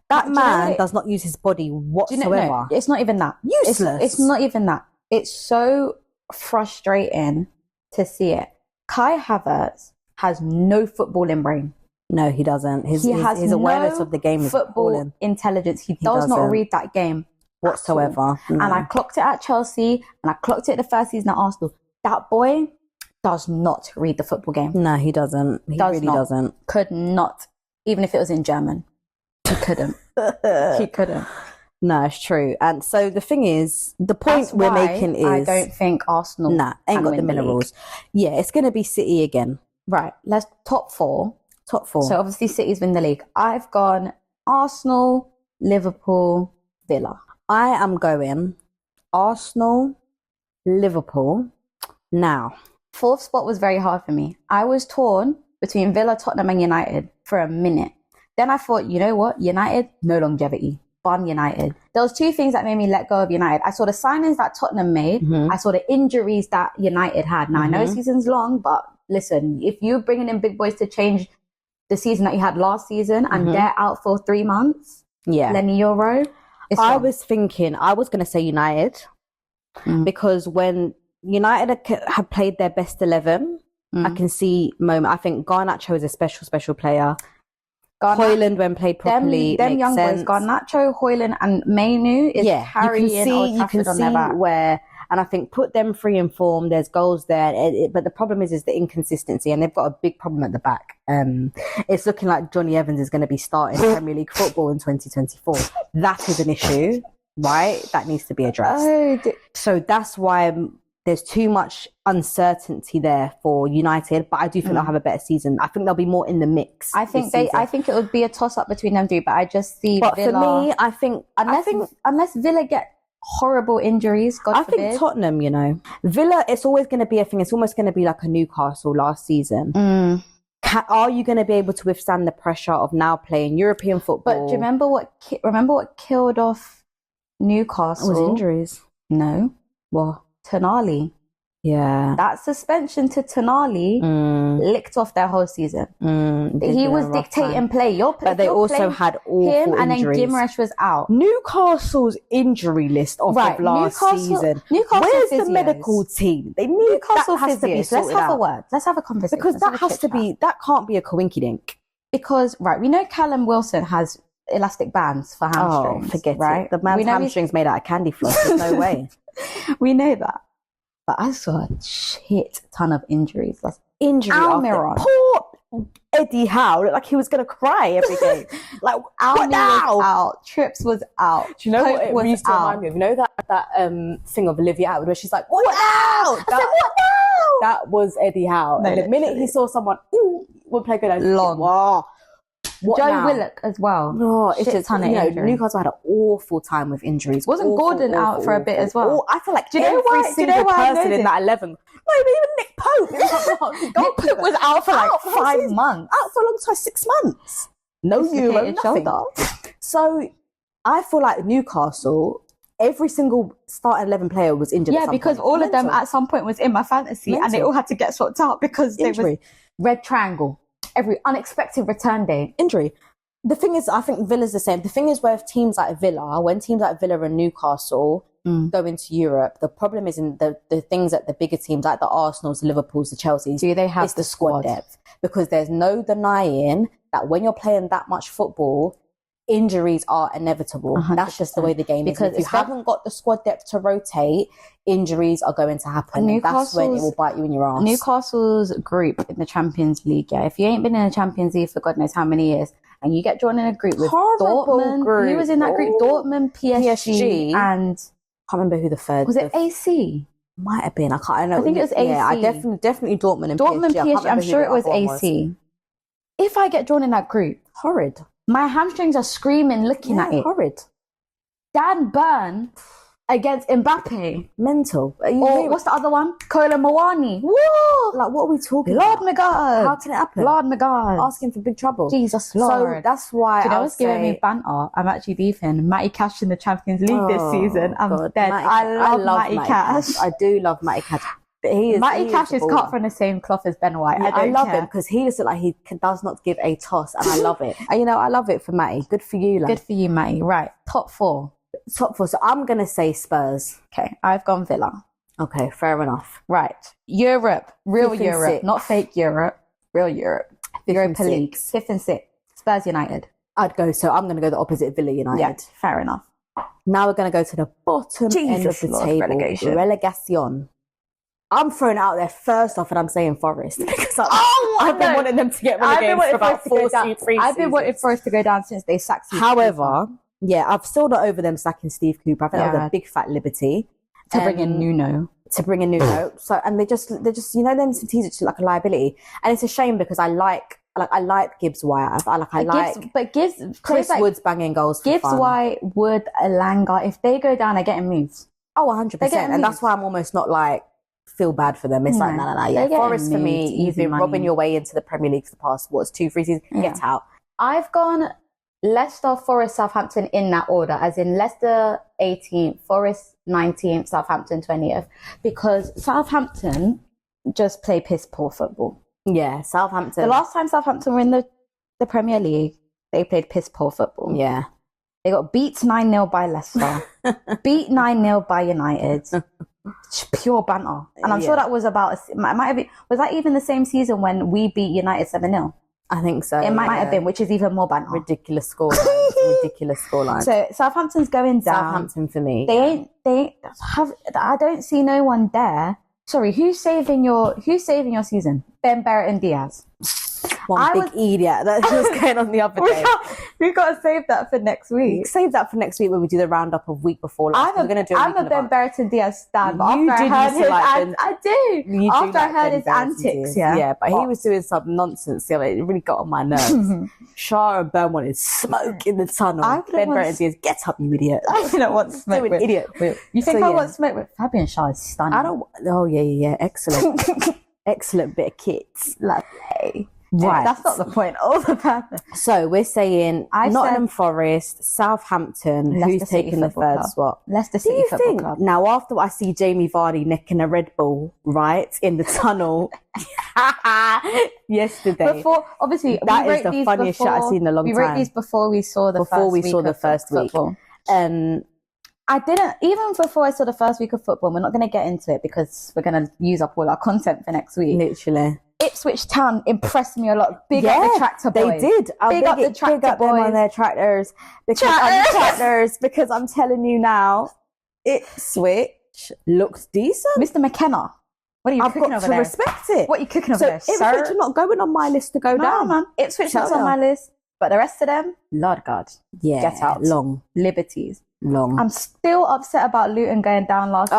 That man does not use his body whatsoever. No, it's not even that. Useless. It's not even that. It's so frustrating to see it. Kai Havertz has no footballing brain. No, he doesn't. His awareness of the game is football intelligence. He does not read that game whatsoever. No. And I clocked it at Chelsea and I clocked it the first season at Arsenal. That boy does not read the football game. No, he doesn't. He really doesn't. Could not. Even if it was in German. He couldn't. He couldn't. No, it's true. And so the thing is, the point we're making is, I don't think Arsenal ain't got the minerals. Yeah, it's going to be City again. Right. Let's top four. Top four. So obviously City's win the league. I've gone Arsenal, Liverpool, Villa. I am going Arsenal, Liverpool. Now, fourth spot was very hard for me. I was torn between Villa, Tottenham and United for a minute. Then I thought, you know what? United, no longevity. Bun United. There was 2 things that made me let go of United. I saw the signings that Tottenham made. I saw the injuries that United had. Now, I know season's long, but listen, if you're bringing in big boys to change the season that you had last season and they're out for 3 months, Lenny Euro, I was thinking, I was going to say United because when United have played their best 11, I can see moment. I think Garnacho is a special player. Højlund, when played properly, them young sense. boys, Garnacho, Højlund, and Mainu is carrying you can see where, and I think put them 3 in form. There's goals there, but the problem is the inconsistency, and they've got a big problem at the back. It's looking like Johnny Evans is going to be starting Premier League football in 2024. That is an issue, right? That needs to be addressed. So that's why there's too much uncertainty there for United, but I do think they'll have a better season. I think they'll be more in the mix. I think it would be a toss up between them two, but I just see but Villa. For me, I think unless Villa get horrible injuries, God forbid. I think Tottenham, Villa, it's always going to be a thing. It's almost going to be like a Newcastle last season. Are you going to be able to withstand the pressure of now playing European football? But do you remember what killed off Newcastle? It was injuries. No. What? Tonali. Yeah. That suspension to Tonali licked off their whole season. He was dictating play. But they also had awful him and injuries. then Guimaraes was out. Newcastle's injury list of last season. Where's the medical team? They need Newcastle that has to be physios. Let's have a word. Let's have a conversation. Because that can't be a coinkydink. Because, we know Callum Wilson has elastic bands for hamstrings. Oh, forget it. The man's hamstrings made out of candy floss. There's no way. We know that. But I saw a shit ton of injuries. Almiron. Poor Eddie Howe looked like he was going to cry every game. Like, what now? Was out. Trips was out. Do you know what it used to remind me of? You know that thing of Olivia Atwood where she's like, what now? What now? That was Eddie Howe. No, and the minute he saw someone, would play good. Long. Wow. Joe Willock as well. No, it's just Newcastle had an awful time with injuries. Wasn't Gordon out for a bit as well? I feel like every single person in that 11. Not even Nick Pope. Nick Pope was out for 5 months. Out for a long time, 6 months. no euro, Dislocated nothing. shoulder. So I feel like Newcastle, every single starting 11 player was injured. Yeah, because all of them at some point was in my fantasy and they all had to get swapped out because they was red triangle. Every unexpected return day. Injury. The thing is, I think Villa's the same. The thing is, when teams like Villa and Newcastle go into Europe, the problem isn't the things that the bigger teams like the Arsenals, the Liverpools, the Chelseas, do they have the squad depth? Because there's no denying that when you're playing that much football, injuries are inevitable. 100%. That's just the way the game is. If you haven't got the squad depth to rotate, injuries are going to happen. And that's when it will bite you in your ass. Newcastle's group in the Champions League, yeah. If you ain't been in the Champions League for God knows how many years, and you get drawn in a group with Dortmund, group. Who was in that group? Dortmund, PSG, and I can't remember who the third was. It AC? Might have been. I know. I think it was AC. Yeah, I definitely Dortmund and PSG. I'm sure it was AC. If I get drawn in that group, horrid. My hamstrings are screaming looking at it. Horrid. Dan Burn against Mbappe. Mental. Or what's the other one? Kola Mawani. What? Like, what are we talking Lord about? my God. How can it happen? Lord my God. Asking for big trouble. Jesus Lord. So that's why I was giving me banter. I'm actually beefing. Matty Cash in the Champions League this season. I'm dead. I love Matty Cash. I do love Matty Cash. Matty Cash is cut from the same cloth as Ben White. I love him because he looks like he does not give a toss, and I love it. And I love it for Matty. Good for you, lad. Good for you, Matty. Right, top four. So I'm gonna say Spurs. Okay, I've gone Villa. Okay, fair enough. Right, Europe, real Fifth Europe, and not fake Europe, real Europe. Europa League, 5th and 6th. Spurs United. I'm gonna go the opposite, Villa United. Yeah, fair enough. Now we're gonna go to the bottom end of the table. Relegation. I'm throwing it out there first off, and I'm saying Forest because I've been wanting them to get relegated for about 3 seasons. I've been wanting Forest to go down since they sacked Steve However, yeah, I've still not over them sacking Steve Cooper. I think that was a big fat liberty to bring in Nuno. So, and they're just them teams are just like a liability, and it's a shame because I like Gibbs White. Chris Wood's banging goals. Gibbs White, Wood, Elanga. If they go down, they're getting moved. Oh, 100%, and that's why I'm almost not like feel bad for them. It's like no. Yeah, Forest for me. You've been robbing your way into the Premier League for the past 2-3 seasons. Get out. I've gone Leicester, Forest, Southampton in that order, as in Leicester 18th, Forest 19th, Southampton 20th, because Southampton just play piss poor football. Yeah, Southampton. The last time Southampton were in the Premier League, they played piss poor football. Yeah. They got beat 9-0 by Leicester, beat 9-0 by United. Pure banter. And I'm sure that was was that even the same season when we beat United 7-0? I think so. It might have been, which is even more banter. Ridiculous scoreline. So Southampton's going down. Southampton for me. I don't see no one there. Sorry, who's saving your season? Ben Barrett and Diaz. Big idiot that was going on the other day. We've got to save that for next week. Save that for next week when we do the roundup of week before. I'm a Ben Barrett and Diaz stan, but after I heard his antics, but he was doing some nonsense. Yeah, it really got on my nerves. Shah and Ben wanted smoke in the tunnel. Ben Barrett and Diaz, get up, you idiot! I don't want smoke with idiot. You think I want smoke with Fabian Shah? Is stunning. I don't. Oh yeah, excellent, excellent bit of kits. Lovely. Right. That's not the point. All the purpose. So we're saying Nottingham Forest, Southampton, who's taking the third spot? Leicester City Football Club. Now, after I see Jamie Vardy necking a Red Bull, right, in the tunnel yesterday. Before, obviously, that is the funniest shit I've seen in a long time. We wrote these before we saw the first week. I didn't, even before I saw the first week of football, we're not going to get into it because we're going to use up all our content for next week. Literally. Ipswich Town impressed me a lot. Big up the tractor boys. They did. Big up the tractor boys on their tractors. Because I'm telling you now, Ipswich looks decent. Mr. McKenna, what are you cooking over there? I've got to respect it. What are you cooking over there, Ipswich are not going on my list to go down. Man. Ipswich is on my list, but the rest of them, Lord God, get out. Long. Liberties. Long. I'm still upset about Luton going down last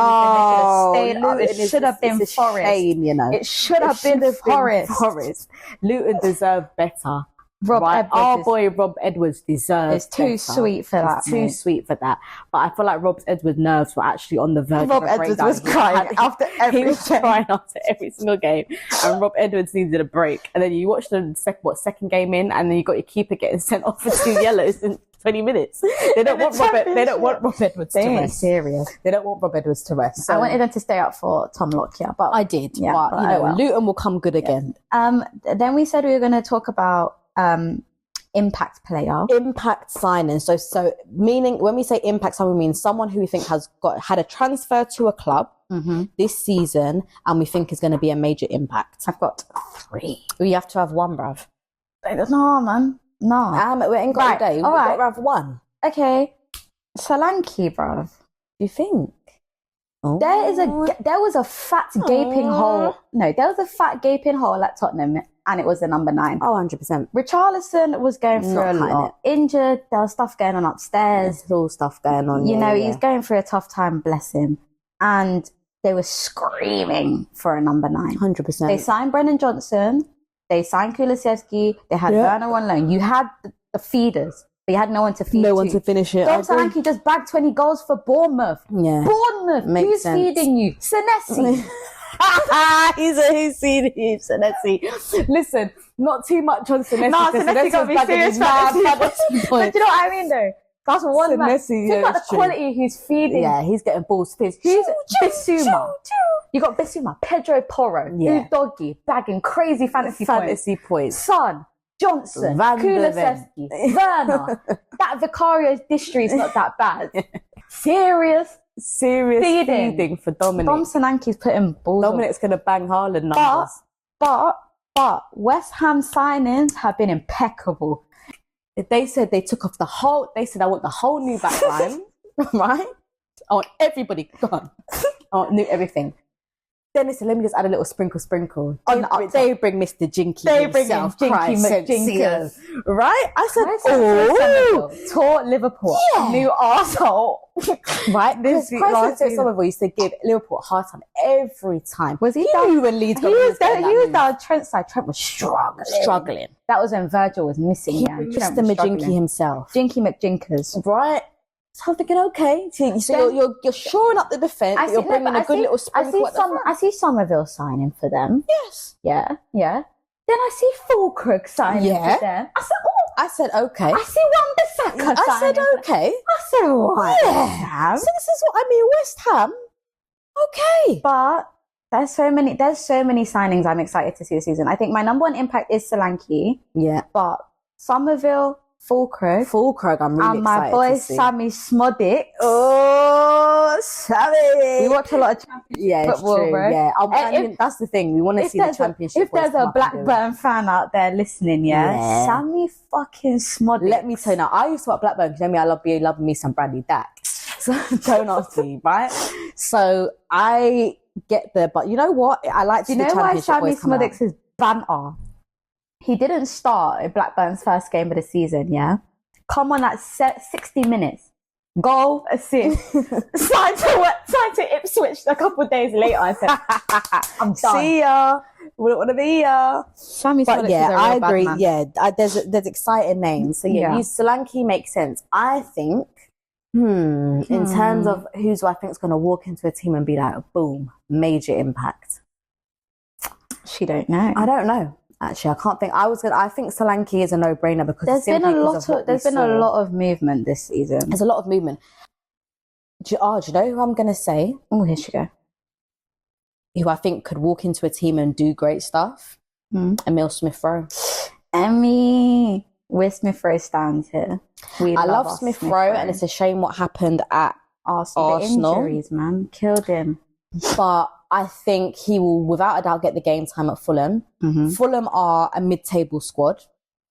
week. It should have been Forest. Shame, It should have been Forest. Luton deserve better. Rob Edwards Our boy Rob Edwards deserves It's too better. sweet for that, It's too mate. sweet for that. But I feel like Rob Edwards' nerves were actually on the verge Rob of a Edwards breakdown. was crying after He every was game. crying after every single game. And Rob Edwards needed a break. And then you watch the second game in, and then you got your keeper getting sent off for 2 yellows in 20 minutes. They don't want Rob Edwards to They ain't rest. serious. They don't want Rob Edwards to rest. So I wanted them to stay up for Tom Lockyer, but I did. Yeah, but, but you oh know, well. Luton will come good again. Then we said we were going to talk about impact player. Impact signing. So meaning when we say impact signing, we mean someone who we think has had a transfer to a club this season, and we think is going to be a major impact. I've got 3. We have to have one, bruv. No, man. No. We ain't got Right, a day. all We've right. got to have one. Okay. Solanke, bruv. Do you think? Oh. There was a fat gaping hole. No, there was a fat gaping hole at Tottenham, and it was the number 9. Oh, 100%. Richarlison was going through Not a cutting lot. Injured. There was stuff going on upstairs. There's all stuff going on. You know, he's going through a tough time, bless him. And they were screaming for a number 9. 100%. They signed Brennan Johnson. They signed Kulusevski. They had Werner on loan. You had the feeders, but you had no one to feed. No one to finish it. Dom Solanke just bagged 20 goals for Bournemouth. Yeah. Bournemouth. Makes Who's sense. feeding you? Senesi. He's seen Senesi. Listen, not too much on Senesi. No, Senesi got me serious fantasy. But you know what I mean, though? That's one man. Senesi, Think about the quality he's feeding. Yeah, he's getting balls fizz. Who's Bissouma? You got Bissouma, Pedro Porro, Yeah. Doggy, bagging crazy fantasy points. Son, Johnson, Van der Ven. Kulusevski, Werner. That Vicario's district is not that bad. Serious feeding for Dominic. Dom Solanke's putting balls on. Dominic's going to bang Haaland numbers. But West Ham signings have been impeccable. They said they took off they said, I want the whole new back line, right? I want everybody gone. I want new everything. Then they said, let me just add a little sprinkle. They bring Mr. Jinky himself, Jinky Christ McJinkers. Senseo. Right? I said, Oh, taught Liverpool. Yeah. New arsehole. Right? This week, last season. Somerville used to give Liverpool a hard time every time. Was he He down? knew when Leeds He was down Trent's side. Trent was struggling. That was when Virgil was missing. He Yeah, was Trent Mr. was Majinky struggling. himself. Jinky McJinkers. Right? So I'm thinking, okay. So you're shoring up the defence, but you're bringing a good little sprinkle at the front. I see Somerville signing for them. Yes. Yeah. Then I see Fulkrug signing for them. I said, okay. I see Wan-Bissaka I said, signing. okay. I said, what? Yeah. West Ham? So this is what I mean, West Ham. Okay. But there's so many signings I'm excited to see this season. I think my number 1 impact is Solanke, Yeah. but Somerville, Fulkrug, I'm really and my excited boy to see. Sammy Smodic. Oh, Sammy. We watch a lot of championship football, true. bro. Yeah. I If- mean, that's the thing. We want to see the championship. If there's boys come a up and do it. Blackburn fan out there listening, Yeah. Sammy fucking Smodic. Let me tell you now, I used to watch Blackburn because I love me some Bradley Dack. So don't ask me, right? So I get there, but you know what? I like to Do you see the know why championship Sammy boys come out. Smodic's is banter? He didn't start in Blackburn's first game of the season, yeah? Come on at 60 minutes. Goal, assist. signed to Ipswich a couple of days later. I said, I'm done. See ya. Wouldn't want to be ya. Sammy But Smodic yeah, is a I real bad agree. man. Yeah, there's exciting names. So yeah, Yeah. Solanke makes sense. I think, in terms of who I think is going to walk into a team and be like, boom, major impact. She don't know. I don't know. Actually, I can't think. I think Solanke is a no-brainer because There's been a a lot of movement this season. There's a lot of movement. Do you know who I'm going to say? Oh, here she go. Who I think could walk into a team and do great stuff? Emile Smith-Rowe. Emmy. Where Smith-Rowe stands here. I love Smith-Rowe, and it's a shame what happened at Arsenal. The injuries, man. Killed him. But I think he will, without a doubt, get the game time at Fulham. Fulham are a mid-table squad.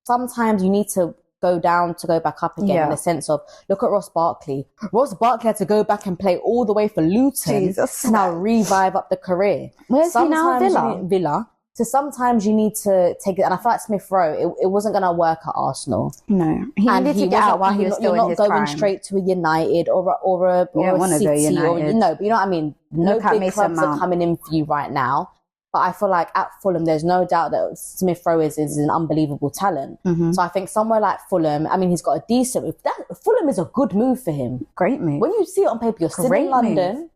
Sometimes you need to go down to go back up again in the sense of, look at Ross Barkley. Ross Barkley had to go back and play all the way for Luton to now revive up the career. Where's he now? Villa. So sometimes you need to take it. And I feel like Smith-Rowe, it wasn't going to work at Arsenal. No. He needed to get out while he was still in his prime. You're not going straight to a United or a want to City. go United. But you know what I mean? No Look at big Mason clubs are Mount. coming in for you right now. But I feel like at Fulham, there's no doubt that Smith Rowe is an unbelievable talent. So I think somewhere like Fulham, I mean, he's got a decent... Fulham is a good move for him. Great move. When you see it on paper, you're still in London,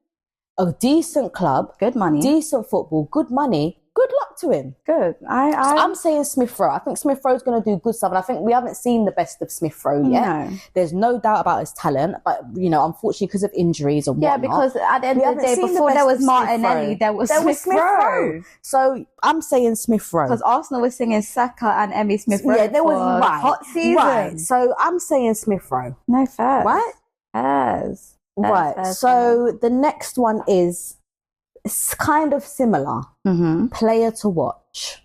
a decent club, good money, decent football, good money. Good luck to him. Good. I'm saying Smith Rowe. I think Smith Rowe's going to do good stuff. And I think we haven't seen the best of Smith Rowe yet. No. There's no doubt about his talent. But, you know, unfortunately, because of injuries and whatnot. Yeah, because at the end of the day, before there was Martinelli, there was Smith Rowe. So I'm saying Smith Rowe. Because Arsenal was singing Saka and Emmy Smith Rowe. Yeah, there was hot season. Right. So I'm saying Smith Rowe. No, fair. Right? Fairs. Right. So the next one is kind of similar. Player to watch.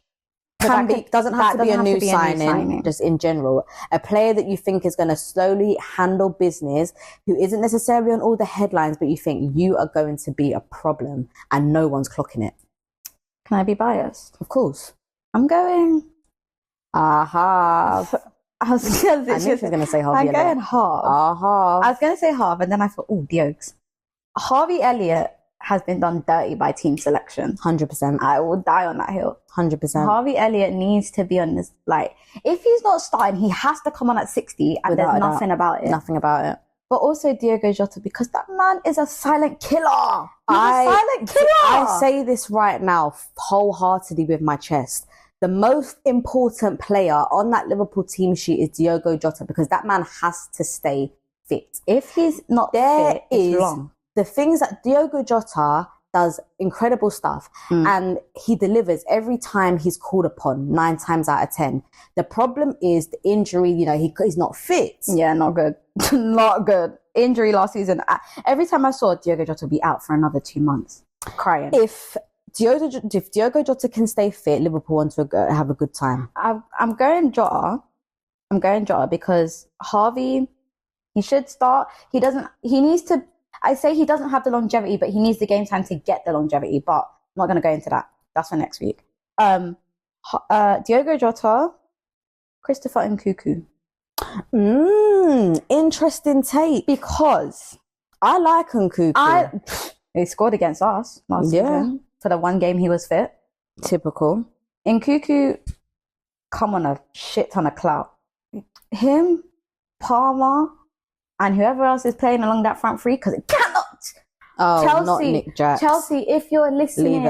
Doesn't have to be a new signing, just in general. A player that you think is going to slowly handle business, who isn't necessarily on all the headlines, but you think you are going to be a problem and no one's clocking it. Can I be biased? Of course. I'm going... Half. I was going to say half. I'm going half. Half. I was going to say half, and then I thought, oh, Diogs. Harvey Elliott has been done dirty by team selection. 100%. I will die on that hill. 100%. Harvey Elliott needs to be on this, like, if he's not starting, he has to come on at 60 and Without there's nothing about it. Nothing about it. But also Diogo Jota, because that man is a silent killer. He's a silent killer. I say this right now wholeheartedly with my chest. The most important player on that Liverpool team sheet is Diogo Jota, because that man has to stay fit. If he's not fit, it's wrong. The things that Diogo Jota does incredible stuff and he delivers every time he's called upon, 9 times out of 10. The problem is the injury, you know, he's not fit. Yeah, not good. Not good. Injury last season. Every time I saw Diogo Jota be out for another 2 months, crying. If Diogo Jota can stay fit, Liverpool want to have a good time. I'm going Jota. I'm going Jota because Harvey, he should start. He needs to, I say he doesn't have the longevity, but he needs the game time to get the longevity. But I'm not going to go into that. That's for next week. Diogo Jota, Christopher Nkunku. Interesting take. Because I like Nkunku. He scored against us last season for the one game he was fit. Typical. Nkunku come on a shit ton of clout. Him, Palmer, and whoever else is playing along that front three, because it cannot. Oh, Chelsea, not Nick Jax. Chelsea, if you're listening,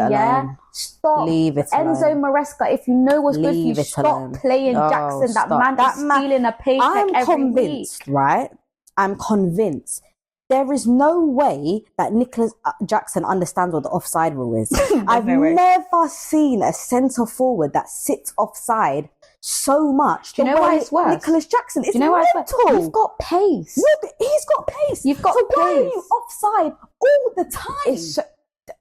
stop. Leave it alone. Enzo Maresca, if you know what's good for you, stop playing Jackson. That man is stealing a paycheck every week. Right? I'm convinced. There is no way that Nicholas Jackson understands what the offside rule is. I've never seen a centre forward that sits offside so much. Do you know why it's worse? Nicholas Jackson is mental. You've got pace. No, he's got pace. You've got pace. Why are you offside all the time?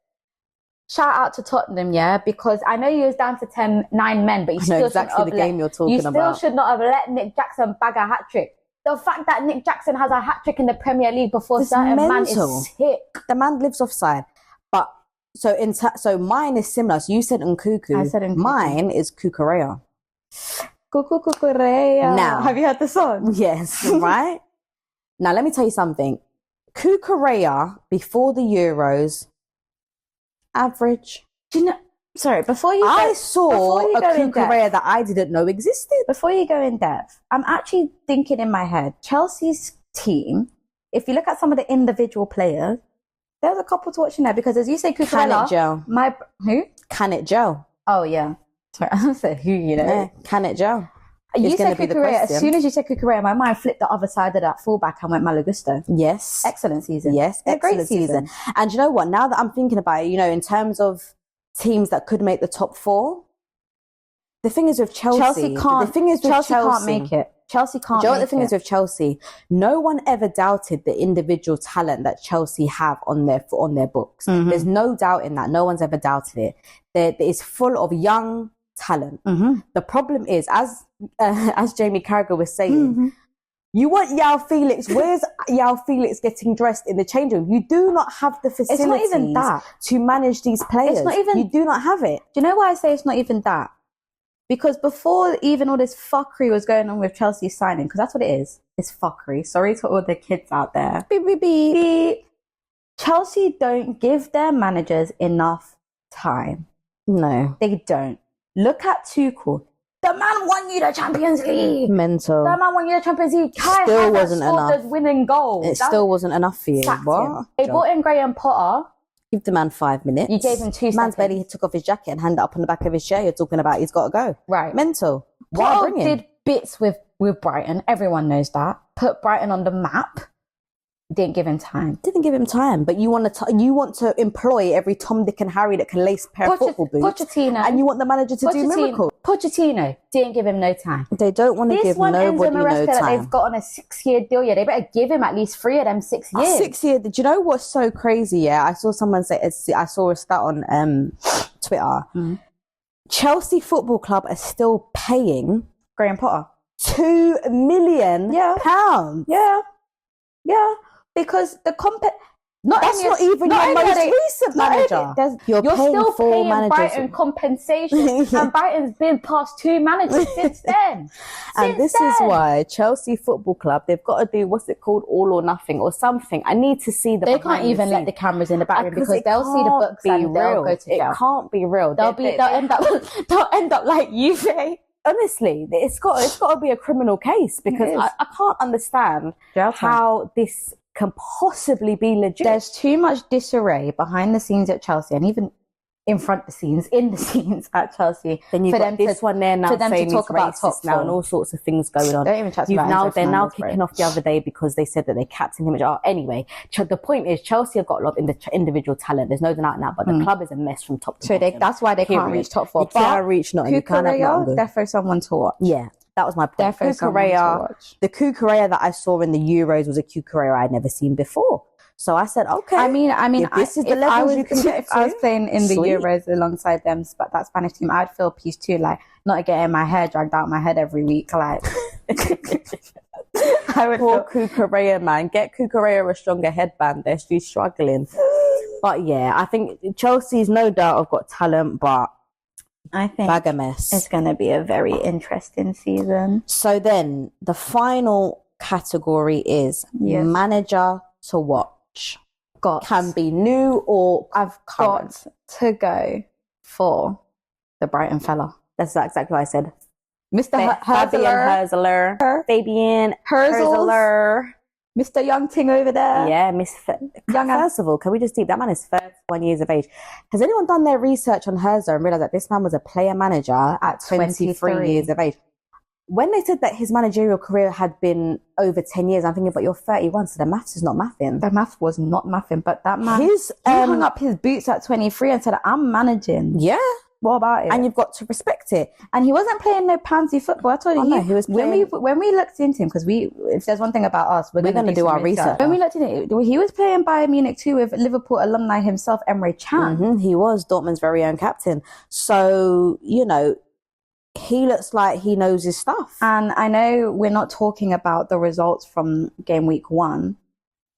Shout out to Tottenham, yeah, because I know you was down to 9 men, but you still exactly the game you're talking about. You still should not have let Nick Jackson bag a hat-trick. The fact that Nick Jackson has a hat-trick in the Premier League before certain man is sick. The man lives offside. But, so mine is similar. So you said Nkunku. I said Nkunku. Mine is Cucurella. Cucurella. Now, have you heard the song? Yes, right? Now, let me tell you something. Cucurella, before the Euros, average. Do you know... Sorry, I saw a Cucurella that I didn't know existed. Before you go in depth, I'm actually thinking in my head, Chelsea's team, if you look at some of the individual players, there's a couple to watch in there, because as you say, Cucurella... Can it gel? Who? Can it gel? Oh, yeah. Sorry, I said who, you know. Yeah, can it gel? You said Cucurella. As soon as you said Cucurella, my mind flipped the other side of that fullback and went Malagusto. Yes. Excellent season. Yes, excellent season. And you know what? Now that I'm thinking about it, you know, in terms of teams that could make the top 4, the thing is with Chelsea can't. The thing is with Chelsea can't make it. Chelsea can't. Do you know what the thing is with Chelsea? No one ever doubted the individual talent that Chelsea have on their books. Mm-hmm. There's no doubt in that. No one's ever doubted it. It's full of young talent. Mm-hmm. The problem is, as Jamie Carragher was saying, you want João Felix. Where's João Felix getting dressed in the change room? You do not have the facilities it's not even that. to manage these players. It's not even, you do not have it. Do you know why I say it's not even that? Because before even all this fuckery was going on with Chelsea signing, because that's what it is. It's fuckery. Sorry to all the kids out there. Beep, beep, beep. Chelsea don't give their managers enough time. No. They don't. Look at Tuchel. The man won you the Champions League. Mental. The man won you the Champions League. Kai Still Havertz wasn't scored enough. the winning goal. It still wasn't enough for you. Sacked What? him. They brought in Graham Potter. Give the man 5 minutes. You gave him 2 seconds. Man's barely took off his jacket and handed it up on the back of his chair. You're talking about he's got to go. Right. Mental. Potter did bits with Brighton. Everyone knows that. Put Brighton on the map. Didn't give him time. Didn't give him time, but you want to employ every Tom, Dick, and Harry that can lace a pair of football boots. Pochettino, and you want the manager to do miracles. Pochettino didn't give him no time. They don't want to give nobody no time. That they've got on a 6-year deal. Yeah, they better give him at least 3 of them 6 years. 6 years. Do you know what's so crazy? Yeah, I saw someone say. I saw a stat on Twitter. Chelsea Football Club are still paying Graham Potter £2 million. Pounds. Yeah. Because the that's not even your most recent manager. You're still paying paying managers. Brighton compensation, and Brighton's been past 2 managers since then. And this is why Chelsea Football Club, they've got to do what's it called, all or nothing or something. I need to see the. They can't even let the cameras in the back room because they'll see the books and they'll go to jail. It can't be real. They'll end up like you, Faye. Honestly, it's got to be a criminal case because I can't understand how this can possibly be legit. There's too much disarray behind the scenes at Chelsea and even in the scenes at Chelsea. Then you've got this one there now for them saying to talk about racist now and all sorts of things going on. Don't even chat about they're now kicking off the other day because they said that they captained him. Anyway, the point is Chelsea have got a lot of individual talent. There's no denying that, but the club is a mess from top to bottom. That's why they can't reach top 4. You can't reach nothing. You can't have nothing. Defo someone to watch. Yeah. That was my point. The Cucurella that I saw in the Euros was a Cucurella I'd never seen before. So I said, okay. I mean, if this is the level you can get if I was playing in the Euros alongside them, that Spanish team, I'd feel peace too. Like, not getting my hair dragged out my head every week. Like, I would poor Cucurella, man. Get Cucurella a stronger headband. She's struggling. But yeah, I think Chelsea's no doubt have got talent, but I think bag a mess. It's going to be a very interesting season. So then the final category is manager to watch. Can be new or I've got to go for the Brighton fella. That's exactly what I said. Mr. Fabian Herzler. Mr. Young Ting over there. Yeah, First of all, can we just deep? That man is 31 years of age. Has anyone done their research on Herzler and realised that this man was a player manager at 23 years of age? When they said that his managerial career had been over 10 years, I'm thinking, but you're 31, so the maths is not mathing. The math was not mathing, but that man, he hung up his boots at 23 and said, I'm managing. Yeah. What about it? And you've got to respect it. And he wasn't playing no pansy football. I told you, he was playing... when we looked into him, because if there's one thing about us, we're going to do our research. When we looked into it, he was playing Bayern Munich too with Liverpool alumni himself, Emre Can. Mm-hmm. He was Dortmund's very own captain. So, he looks like he knows his stuff. And I know we're not talking about the results from game week 1,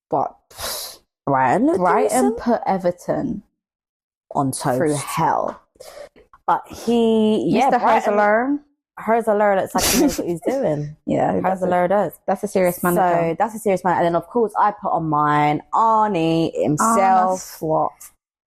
but Brighton put Everton on toast through hell. But Mr. Herzler looks like he knows what he's doing. Yeah, Herzler does. That's a serious man. So that's a serious man. And then of course I put on mine Arnie himself.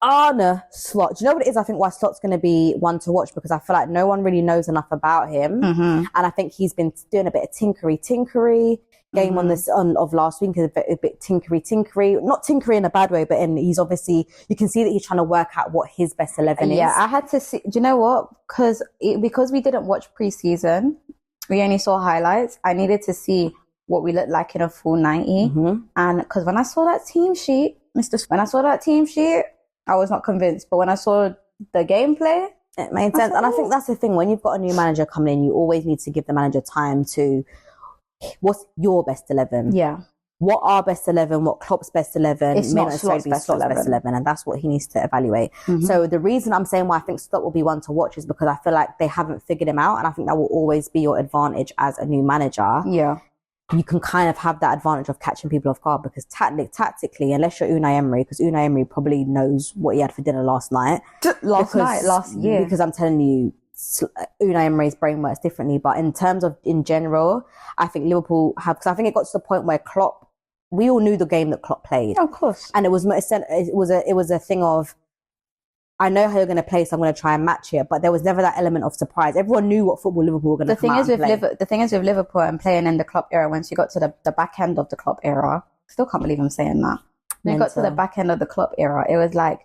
Arne Slot. Do you know what it is? I think why Slot's going to be one to watch because I feel like no one really knows enough about him, and I think he's been doing a bit of tinkery. Game of last week is a bit tinkery, not tinkery in a bad way, but he's obviously, you can see that he's trying to work out what his best 11 is. Yeah, I had to see. Do you know what? Because we didn't watch preseason, we only saw highlights. I needed to see what we looked like in a full 90, and because when I saw that team sheet, I was not convinced, but when I saw the gameplay, it made sense. And I think that's the thing. When you've got a new manager coming in, you always need to give the manager time to, what's your best 11? Yeah. What are best 11? What Klopp's best 11? It's not Slot's best 11. And that's what he needs to evaluate. So the reason I'm saying why I think Slot will be one to watch is because I feel like they haven't figured him out. And I think that will always be your advantage as a new manager. Yeah. You can kind of have that advantage of catching people off guard because tactically, unless you're Unai Emery, because Unai Emery probably knows what he had for dinner last year. Because I'm telling you, Unai Emery's brain works differently. But in terms of, in general, I think Liverpool have, because I think it got to the point where Klopp, we all knew the game that Klopp played. Of course. And it was a thing of, I know how you're going to play, so I'm going to try and match it. But there was never that element of surprise. Everyone knew what football Liverpool were going to come out and play. The thing is with Liverpool and playing in the Klopp era, once you got to the back end of the Klopp era, still can't believe I'm saying that. When you got to the back end of the Klopp era, it was like,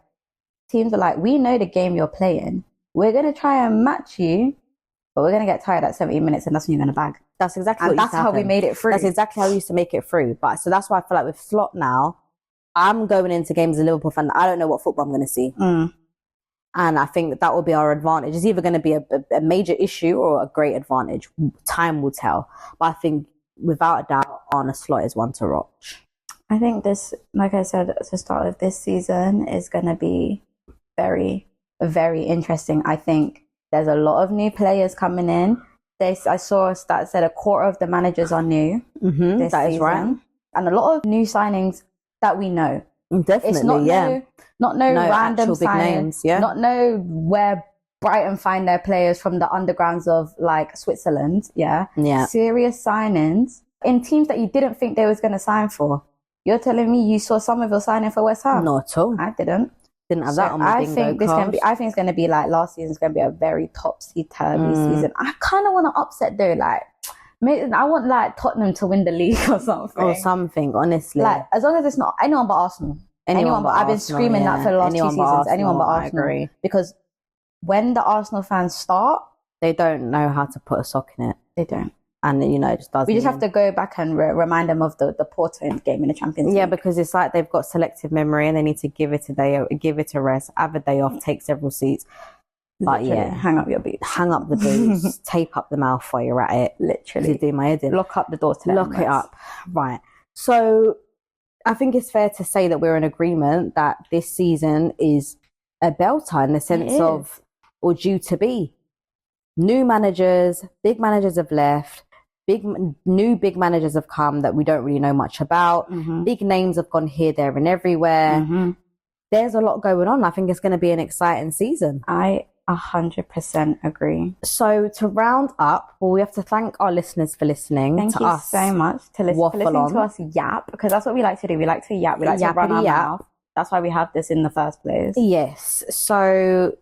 teams were like, we know the game you're playing. We're going to try and match you, but we're going to get tired at 70 minutes and that's when you're going to bag. That's exactly and what that's how we made it through. That's exactly how we used to make it through. But so that's why I feel like with Slot now, I'm going into games as a Liverpool fan. I don't know what football I'm going to see. And I think that will be our advantage. It's either going to be a major issue or a great advantage. Time will tell. But I think without a doubt, Arne Slot is one to watch. I think this, like I said at the start of this season, is going to be very, very interesting. I think there's a lot of new players coming in. I saw a stat that said a quarter of the managers are new. This that is season. right. And a lot of new signings that we know. Definitely, it's not no random big names, not know where Brighton find their players from the undergrounds of like Switzerland, serious signings in teams that you didn't think they was going to sign for. You're telling me you saw some of your signing for West Ham? Not at all. I didn't have that on my bingo card. I think it's going to be like last season's going to be a very topsy-turvy season. I kind of want to upset though, like I want like Tottenham to win the league or something. Honestly, like as long as it's not anyone but Arsenal. Anyone but I've been screaming that for the last 2 seasons. Anyone but Arsenal. I agree. Because when the Arsenal fans start, they don't know how to put a sock in it. They don't. And, it just doesn't. We just have to go back and remind them of the Porto game in the Champions League. Yeah, because it's like they've got selective memory and they need to give it a rest, have a day off, take several seats. But literally, hang up your boots. Hang up the boots, tape up the mouth while you're at it. Literally. To do my head in. Lock up the door to lock it up. Right. So I think it's fair to say that we're in agreement that this season is a belter in the sense of, or due to be. New managers, big managers have left. New big managers have come that we don't really know much about. Big names have gone here, there, and everywhere. There's a lot going on. I think it's going to be an exciting season. I 100% agree. So to round up, we have to thank our listeners for listening. Thank you so much for listening to us yap, because that's what we like to do. We like to yap. We like to run our mouth. That's why we have this in the first place. Yes. So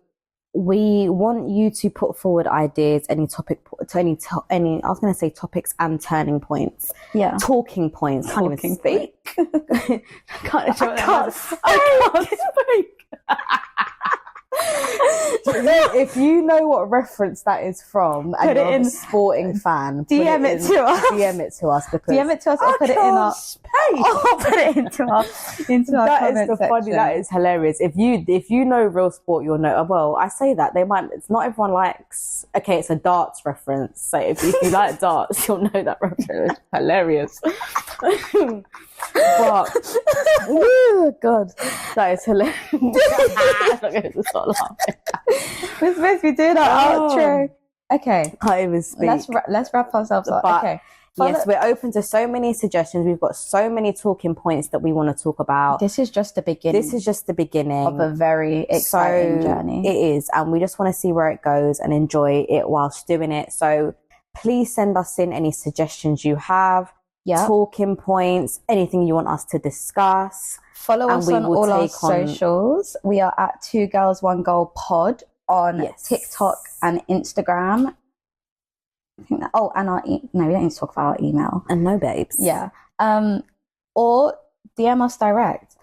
we want you to put forward ideas, any topic, I was going to say topics and turning points. Yeah. Talking points. I can't even speak. I can't speak. If you know what reference that is from and you're a sporting fan, DM it to us. DM it to us, because DM it to us or put it in our space. Or put it into our comment section. That is hilarious. If you know real sport, you'll know. Well, I say that it's not everyone likes. Okay, it's a darts reference. So if you like darts, you'll know that reference. Hilarious. But oh god, that is hilarious. I'm not going to start laughing. We're supposed to be doing our outro. Okay, can't even speak. Let's wrap ourselves up. Okay. Yes, we're open to so many suggestions. We've got so many talking points that we want to talk about. This is just the beginning. Of a very exciting journey. It is, and we just want to see where it goes and enjoy it whilst doing it. So please send us in any suggestions you have. Talking points, anything you want us to discuss. Follow us on all our socials. We are at 2 Girls 1 Goal Pod on TikTok and Instagram. I think that, and our no, we don't need to talk about our email. And no, babes. Yeah. Or DM us direct.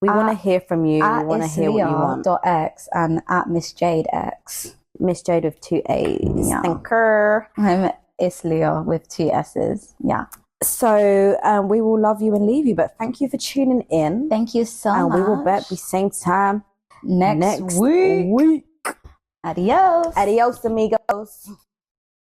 We want to hear from you. We want to hear what you want. .x and at Miss Jade X. Miss Jade with 2 A's. Yeah. Thank her. I'm Islia with 2 S's. Yeah. So we will love you and leave you, but thank you for tuning in. Thank you so much. And we will be same time next week. week. Adios. Adios, amigos.